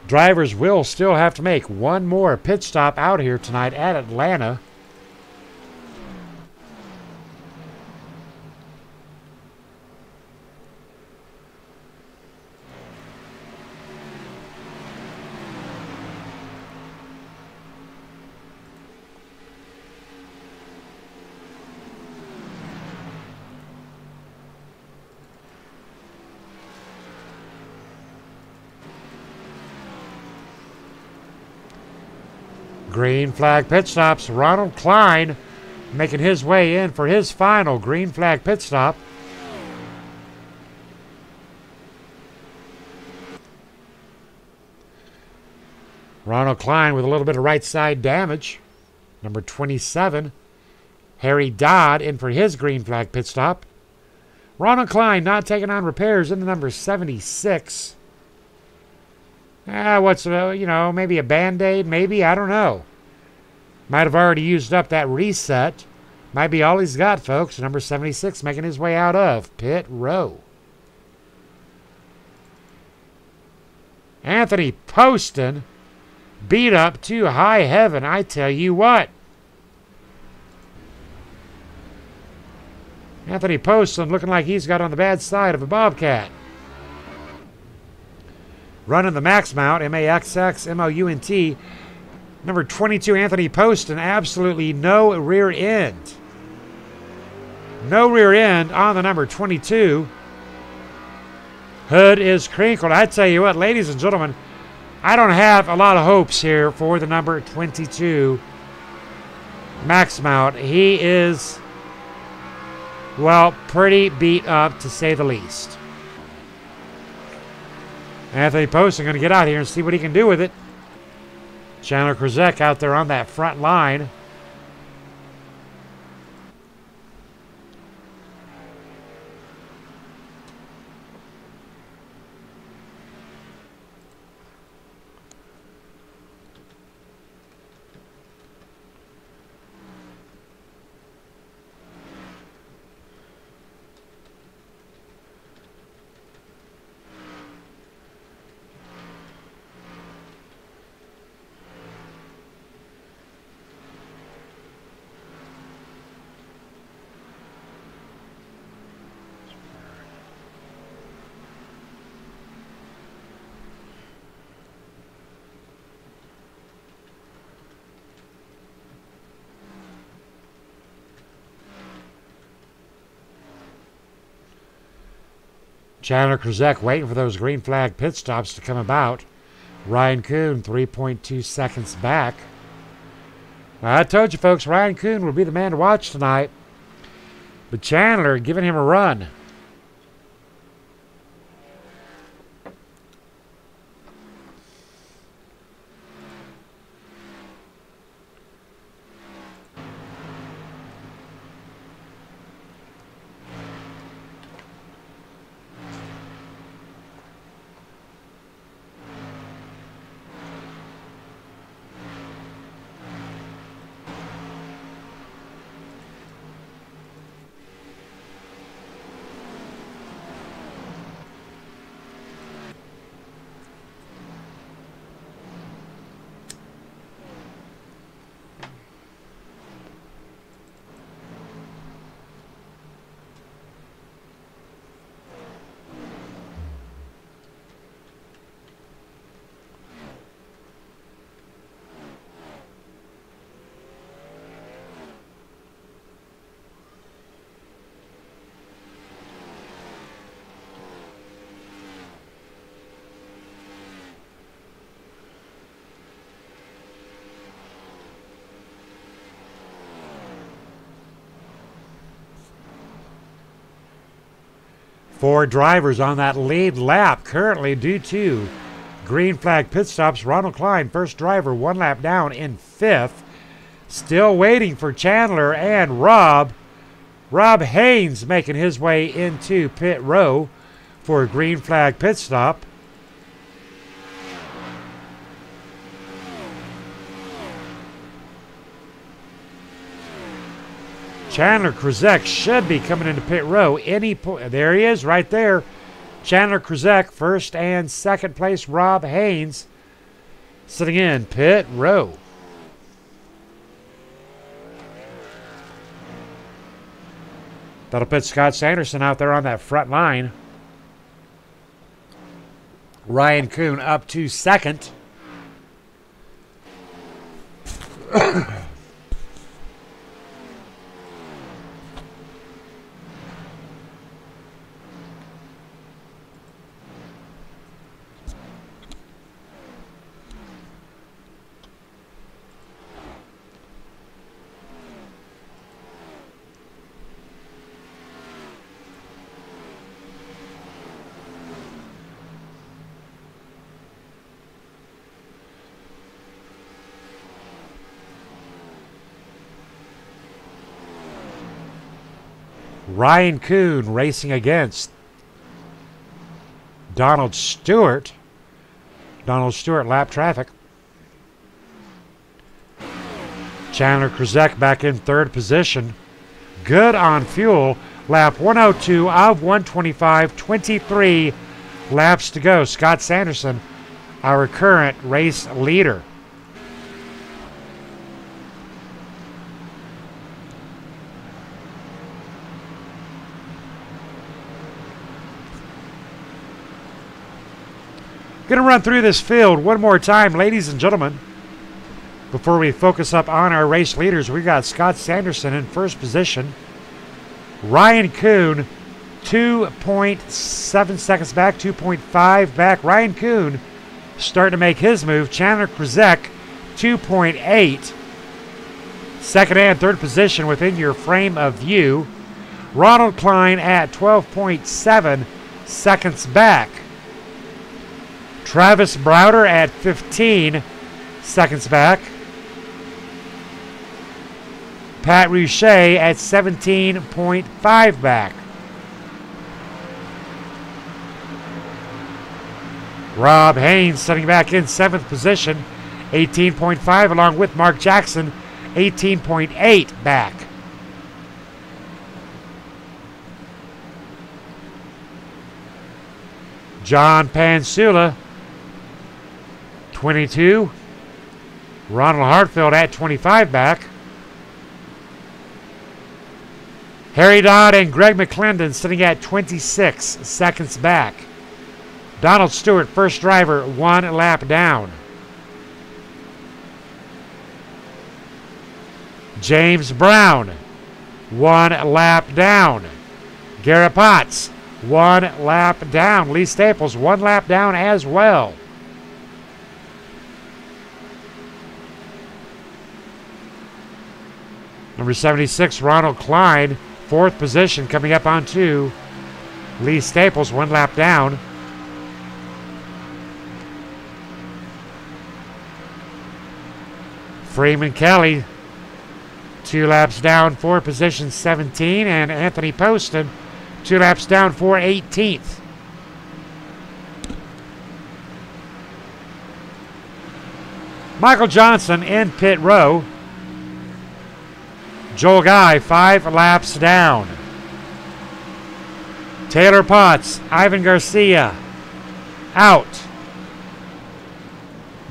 Drivers will still have to make one more pit stop out here tonight at Atlanta. Green flag pit stops. Ronald Klein making his way in for his final green flag pit stop. Ronald Klein with a little bit of right side damage. Number 27. Harry Dodd in for his green flag pit stop. Ronald Klein not taking on repairs in the number 76. Maybe a Band-Aid, maybe, I don't know. Might have already used up that reset. Might be all he's got, folks. Number 76 making his way out of pit row. Anthony Poston beat up to high heaven, I tell you what. Anthony Poston looking like he's got on the bad side of a Bobcat. Running the max mount, MAXXMOUNT. Number 22, Anthony Poston, absolutely no rear end. No rear end on the number 22. Hood is crinkled. I tell you what, ladies and gentlemen, I don't have a lot of hopes here for the number 22 max mount. He is, well, pretty beat up to say the least. Anthony Poston going to get out here and see what he can do with it. Chandler Kruzek out there on that front line. Chandler Kruzek waiting for those green flag pit stops to come about. Ryan Kuhn 3.2 seconds back. I told you folks, Ryan Kuhn will be the man to watch tonight. But Chandler giving him a run. 4 drivers on that lead lap currently due to green flag pit stops. Ronald Klein, first driver, 1 lap down in 5th. Still waiting for Chandler and Rob. Rob Haynes making his way into pit row for a green flag pit stop. Chandler Kruzek should be coming into pit row any point. There he is right there. Chandler Kruzek, first and second place. Rob Haynes sitting in pit row. That'll put Scott Sanderson out there on that front line. Ryan Kuhn up to second. Ryan Kuhn racing against Donald Stewart. Donald Stewart lap traffic. Chandler Kruzek back in third position. Good on fuel. Lap 102 of 125. 23 laps to go. Scott Sanderson, our current race leader. Going to run through this field one more time, ladies and gentlemen. Before we focus up on our race leaders, we've got Scott Sanderson in first position. Ryan Kuhn, 2.7 seconds back, 2.5 back. Ryan Kuhn starting to make his move. Chandler Kruzek, 2.8. Second and third position within your frame of view. Ronald Klein at 12.7 seconds back. Travis Browder at 15 seconds back. Pat Rouchet at 17.5 back. Rob Haynes sitting back in 7th position, 18.5, along with Mark Jackson, 18.8 back. John Pansula, 22. Ronald Hartfield at 25 back. Harry Dodd and Greg McClendon sitting at 26 seconds back. Donald Stewart, first driver, 1 lap down. James Brown, 1 lap down. Garrett Potts, 1 lap down. Lee Staples, 1 lap down as well. Number 76, Ronald Klein, 4th position, coming up on 2. Lee Staples, 1 lap down. Freeman Kelly, 2 laps down for position 17. And Anthony Poston, 2 laps down for 18th. Michael Johnson in pit row. Joel Guy, 5 laps down. Taylor Potts, Ivan Garcia, out.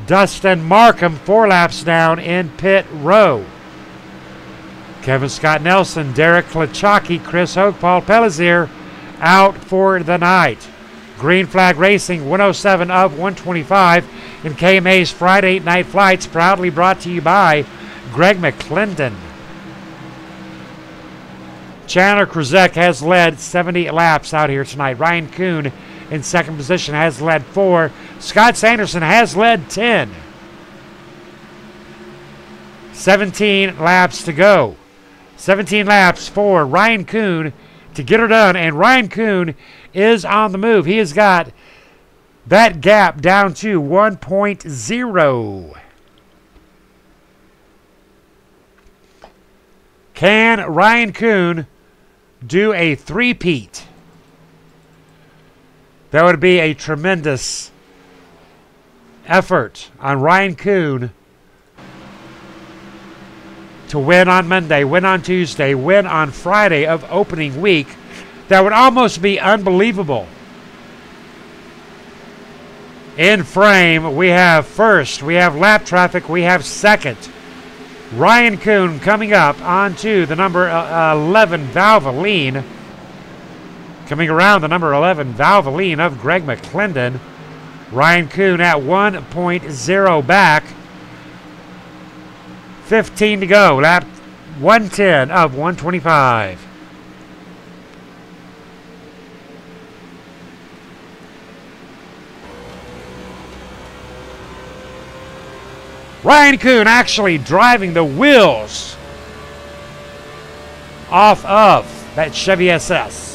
Dustin Markham, 4 laps down in pit row. Kevin Scott Nelson, Derek Klachaki, Chris Hogue, Paul Pellizier out for the night. Green Flag Racing, 107 of 125 in KMA's Friday Night Flights, proudly brought to you by Greg McClendon. Chandler Kruzek has led 70 laps out here tonight. Ryan Kuhn in second position has led 4. Scott Sanderson has led 10. 17 laps to go. 17 laps for Ryan Kuhn to get her done. And Ryan Kuhn is on the move. He has got that gap down to 1.0. Can Ryan Kuhn do a three-peat? That would be a tremendous effort on Ryan Kuhn to win on Monday, win on Tuesday, win on Friday of opening week. That would almost be unbelievable. In frame, we have first, we have lap traffic, we have second. Ryan Kuhn coming up onto the number 11 Valvoline. Coming around the number 11 Valvoline of Greg McClendon. Ryan Kuhn at 1.0 back. 15 to go. Lap 110 of 125. Ryan Kuhn actually driving the wheels off of that Chevy SS.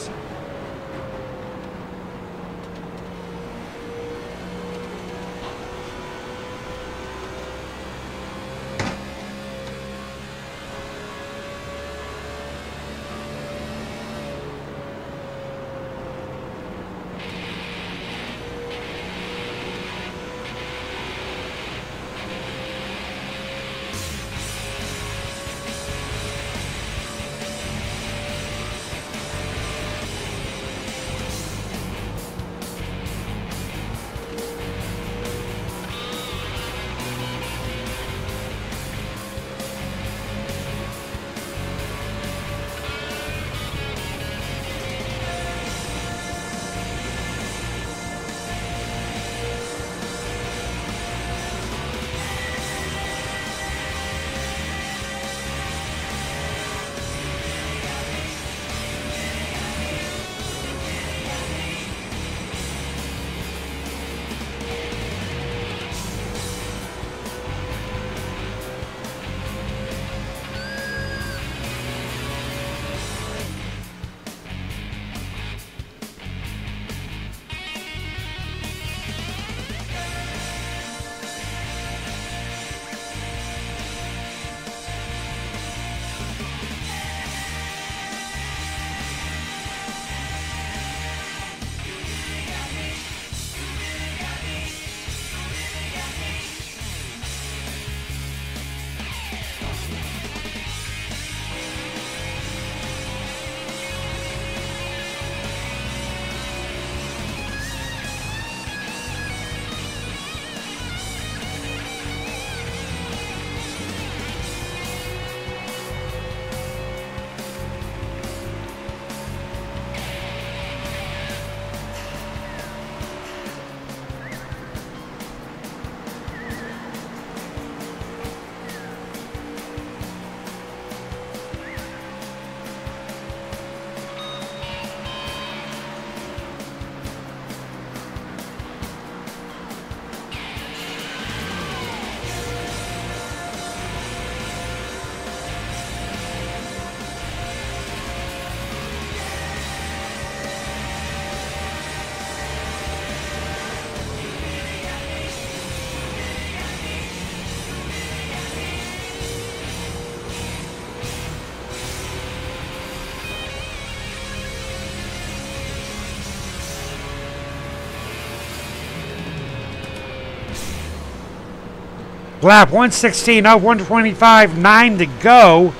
Lap 116 of 125, 9 to go.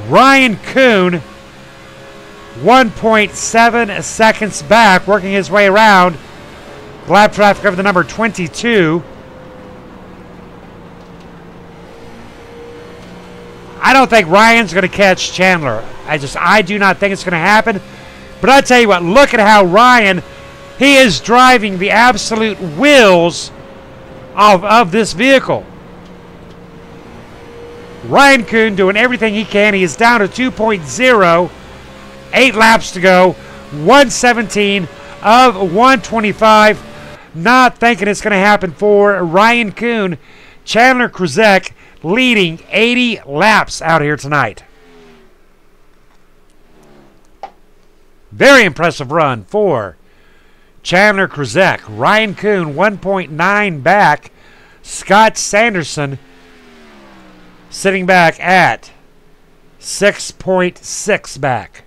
Ryan Kuhn, 1.7 seconds back, working his way around. Lap traffic of the number 22. I don't think Ryan's going to catch Chandler. I do not think it's going to happen. But I tell you what, look at how Ryan, he is driving the absolute wheels of this vehicle. Ryan Kuhn doing everything he can. He is down to 2.0. 8 laps to go. 117 of 125. Not thinking it's going to happen for Ryan Kuhn. Chandler Kruzek leading 80 laps out here tonight. Very impressive run for Chandler Kruzek. Ryan Kuhn 1.9 back. Scott Sanderson sitting back at 6.6 back.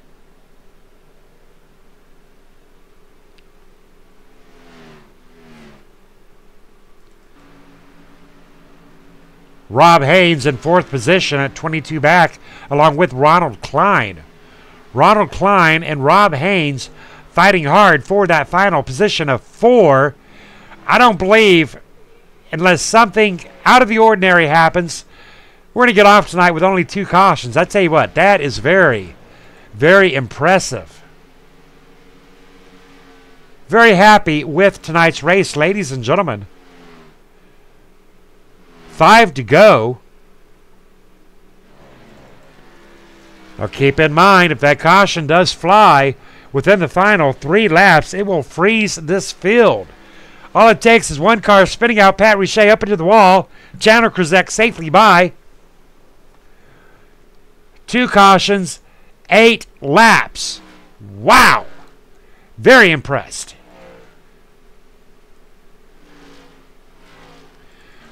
Rob Haynes in fourth position at 22 back, along with Ronald Klein. Ronald Klein and Rob Haynes fighting hard for that final position of 4. I don't believe, unless something out of the ordinary happens, we're going to get off tonight with only 2 cautions. I tell you what, that is very, very impressive. Very happy with tonight's race, ladies and gentlemen. 5 to go. Now keep in mind, if that caution does fly within the final 3 laps, it will freeze this field. All it takes is one car spinning out Pat Richey up into the wall. Chandler Kruzek safely by. 2 cautions, 8 laps. Wow. Very impressed.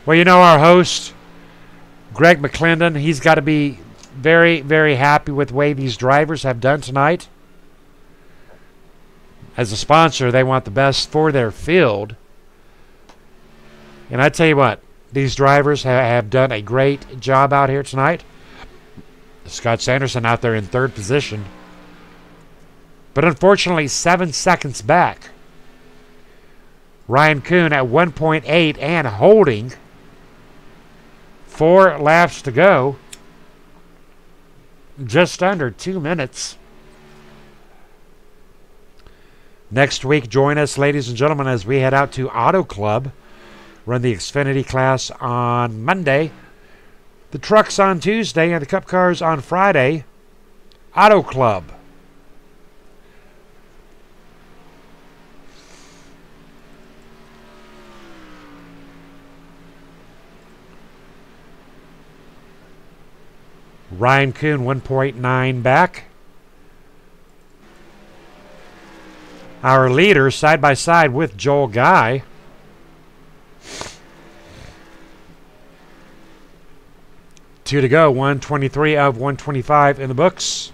Well, you know our host, Greg McClendon, he's got to be very, very happy with the way these drivers have done tonight. As a sponsor, they want the best for their field. And I tell you what, these drivers have done a great job out here tonight. Scott Sanderson out there in 3rd position. But unfortunately, 7 seconds back. Ryan Kuhn at 1.8 and holding. 4 laps to go. Just under 2 minutes. Next week, join us, ladies and gentlemen, as we head out to Auto Club. Run the Xfinity class on Monday. The trucks on Tuesday and the Cup cars on Friday. Auto Club. Ryan Kuhn 1.9 back. Our leader side by side with Joel Guy. Two to go. 123 of 125 in the books.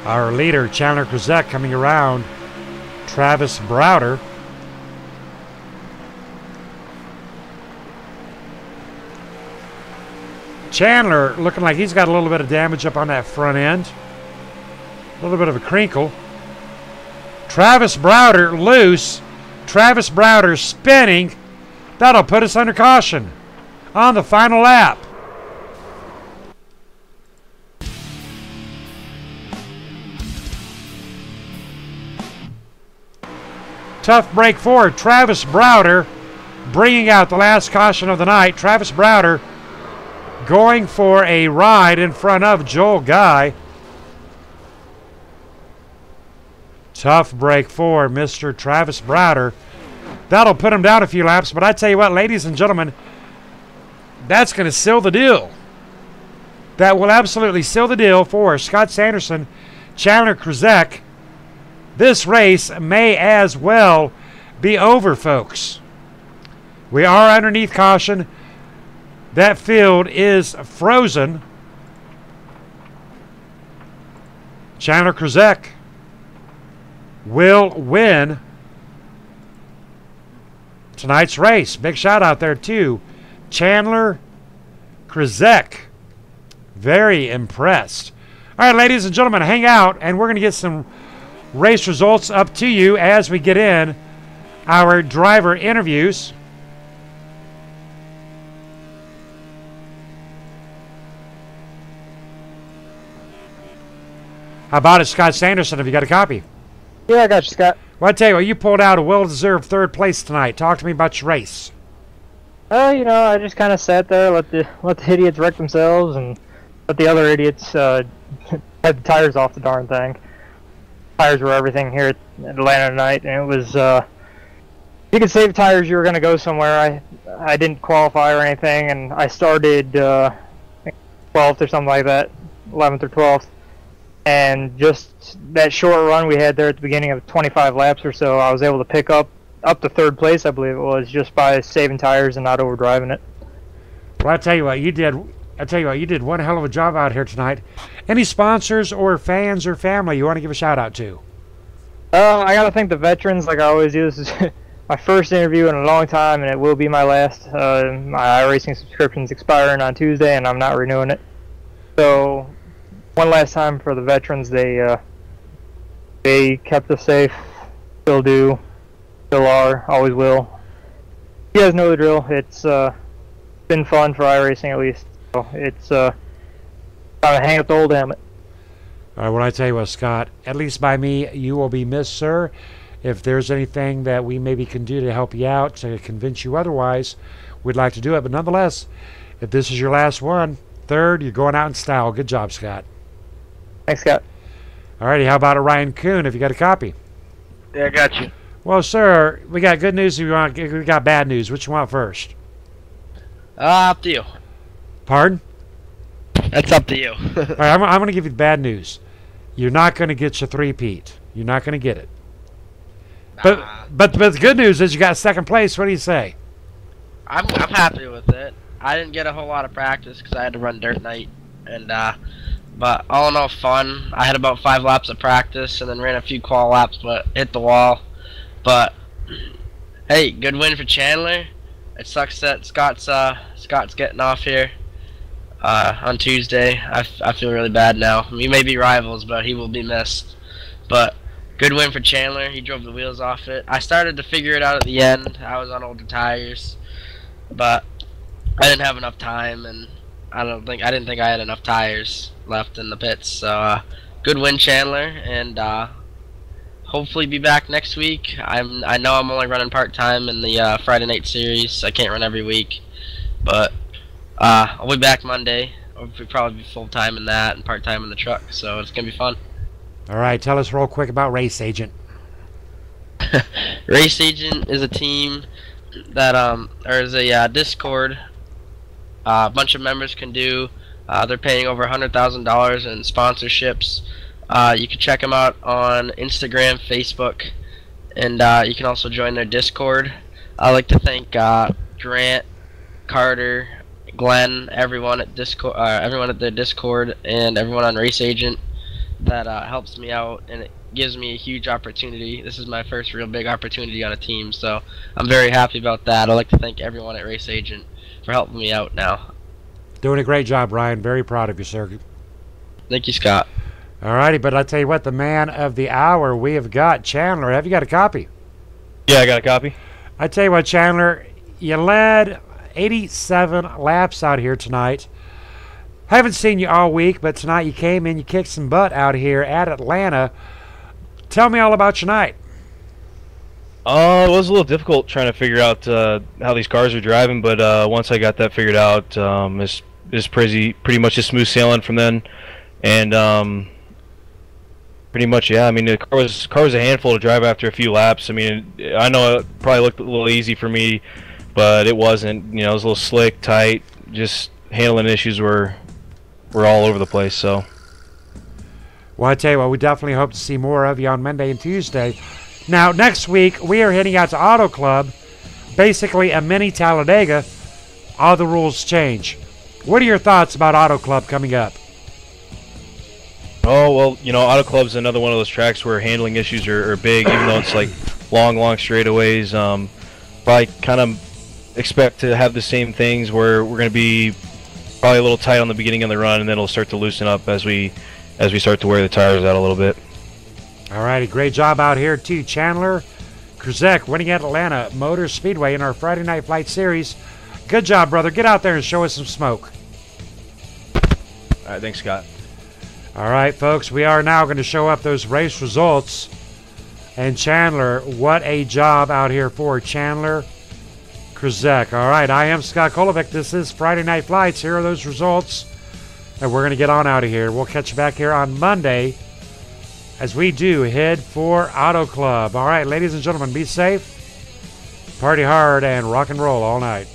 Our leader, Chandler Kruzek, coming around. Travis Browder. Chandler looking like he's got a little bit of damage up on that front end. A little bit of a crinkle. Travis Browder loose. Travis Browder spinning. That'll put us under caution on the final lap. Tough break forward. Travis Browder bringing out the last caution of the night. Travis Browder going for a ride in front of Joel Guy. Tough break for Mr. Travis Browder. That'll put him down a few laps, but I tell you what, ladies and gentlemen, that's going to seal the deal. That will absolutely seal the deal for Scott Sanderson, Chandler Kruzek. This race may as well be over, folks. We are underneath caution. That field is frozen. Chandler Kruzek will win tonight's race. Big shout out there to Chandler Kruzek. Very impressed. All right, ladies and gentlemen, hang out, and we're going to get some race results up to you as we get in our driver interviews. How about it, Scott Sanderson? Have you got a copy? Yeah, I got you, Scott. Well, I tell you what, you pulled out a well-deserved 3rd place tonight. Talk to me about your race. You know, I just kind of sat there, let the idiots wreck themselves, and let the other idiots had the tires off the darn thing. Tires were everything here at Atlanta tonight, and it was. You could save tires, you were going to go somewhere. I didn't qualify or anything, and I started 12th or something like that, 11th or 12th. And just that short run we had there at the beginning of 25 laps or so, I was able to pick up to third place, I believe it was, just by saving tires and not overdriving it. Well, I tell you what, you did one hell of a job out here tonight. Any sponsors or fans or family you want to give a shout out to? I got to thank the veterans, like I always do. This is my first interview in a long time, and it will be my last. My iRacing subscription's expiring on Tuesday, and I'm not renewing it. So, one last time for the veterans. They kept us safe, still do, still are, always will. You guys know the drill. It's been fun for iRacing at least. So it's time to hang up the old helmet. All right, well, I tell you what, Scott, at least by me, you will be missed, sir. If there's anything that we maybe can do to help you out, to convince you otherwise, we'd like to do it. But nonetheless, if this is your last one, third, you're going out in style. Good job, Scott. Thanks, Scott. All righty, how about a Ryan Kuhn, if you got a copy? Yeah, I got you. Well, sir, we got good news. We got bad news. Which you want first? Up to you. Pardon? That's up to you. All right, I'm going to give you the bad news. You're not going to get your three-peat. You're not going to get it. But the good news is you got second place. What do you say? I'm happy with it. I didn't get a whole lot of practice because I had to run dirt night, and but all in all, fun. I had about 5 laps of practice and then ran a few qual laps, but hit the wall. But hey, good win for Chandler. It sucks that Scott's getting off here on Tuesday. I feel really bad now. We may be rivals, but he will be missed. But good win for Chandler. He drove the wheels off it. I started to figure it out at the end. I was on older tires, but I didn't have enough time, and I didn't think I had enough tires left in the pits. So good win, Chandler, and hopefully be back next week. I know I'm only running part-time in the Friday night series. I can't run every week, but I'll be back Monday. I'll probably be full-time in that and part-time in the truck, so it's gonna be fun. All right, tell us real quick about Race Agent. Race Agent is a team that or is a Discord. A bunch of members can do. They're paying over $100,000 in sponsorships. You can check them out on Instagram, Facebook, and you can also join their Discord. I'd like to thank Grant, Carter, Glenn, everyone at Discord, everyone at the Discord, and everyone on Race Agent that helps me out, and it gives me a huge opportunity. This is my first real big opportunity on a team, so I'm very happy about that. I'd like to thank everyone at Race Agent for helping me out now. Doing a great job, Ryan. Very proud of you, sir. Thank you, Scott. All righty, but I tell you what, the man of the hour, we have got Chandler. Have you got a copy? Yeah, I got a copy. I tell you what, Chandler, you led 87 laps out here tonight. Haven't seen you all week, but tonight you came in, you kicked some butt out here at Atlanta. Tell me all about your night. It was a little difficult trying to figure out how these cars are driving, but once I got that figured out, it's pretty much just smooth sailing from then. And pretty much, yeah. I mean, the car was a handful to drive after a few laps. I mean, I know it probably looked a little easy for me, but it wasn't. You know, it was a little slick, tight. Just handling issues were all over the place. So. Well, I tell you what, we definitely hope to see more of you on Monday and Tuesday. Now, next week, we are heading out to Auto Club, basically a mini Talladega. All the rules change. What are your thoughts about Auto Club coming up? Oh, well, you know, Auto Club's another one of those tracks where handling issues are big, even though it's like long straightaways. Probably kind of expect to have the same things where we're going to be probably a little tight on the beginning of the run, and then it'll start to loosen up as we start to wear the tires out a little bit. All righty, great job out here too, Chandler Kruzek, winning at Atlanta Motor Speedway in our Friday Night Flight Series. Good job, brother. Get out there and show us some smoke. All right, thanks, Scott. All right, folks, we are now going to show up those race results. And Chandler, what a job out here for Chandler Kruzek. All right, I am Scott Kolovic. This is Friday Night Flights. Here are those results. And we're going to get on out of here. We'll catch you back here on Monday as we do head for Auto Club. All right, ladies and gentlemen, be safe, party hard, and rock and roll all night.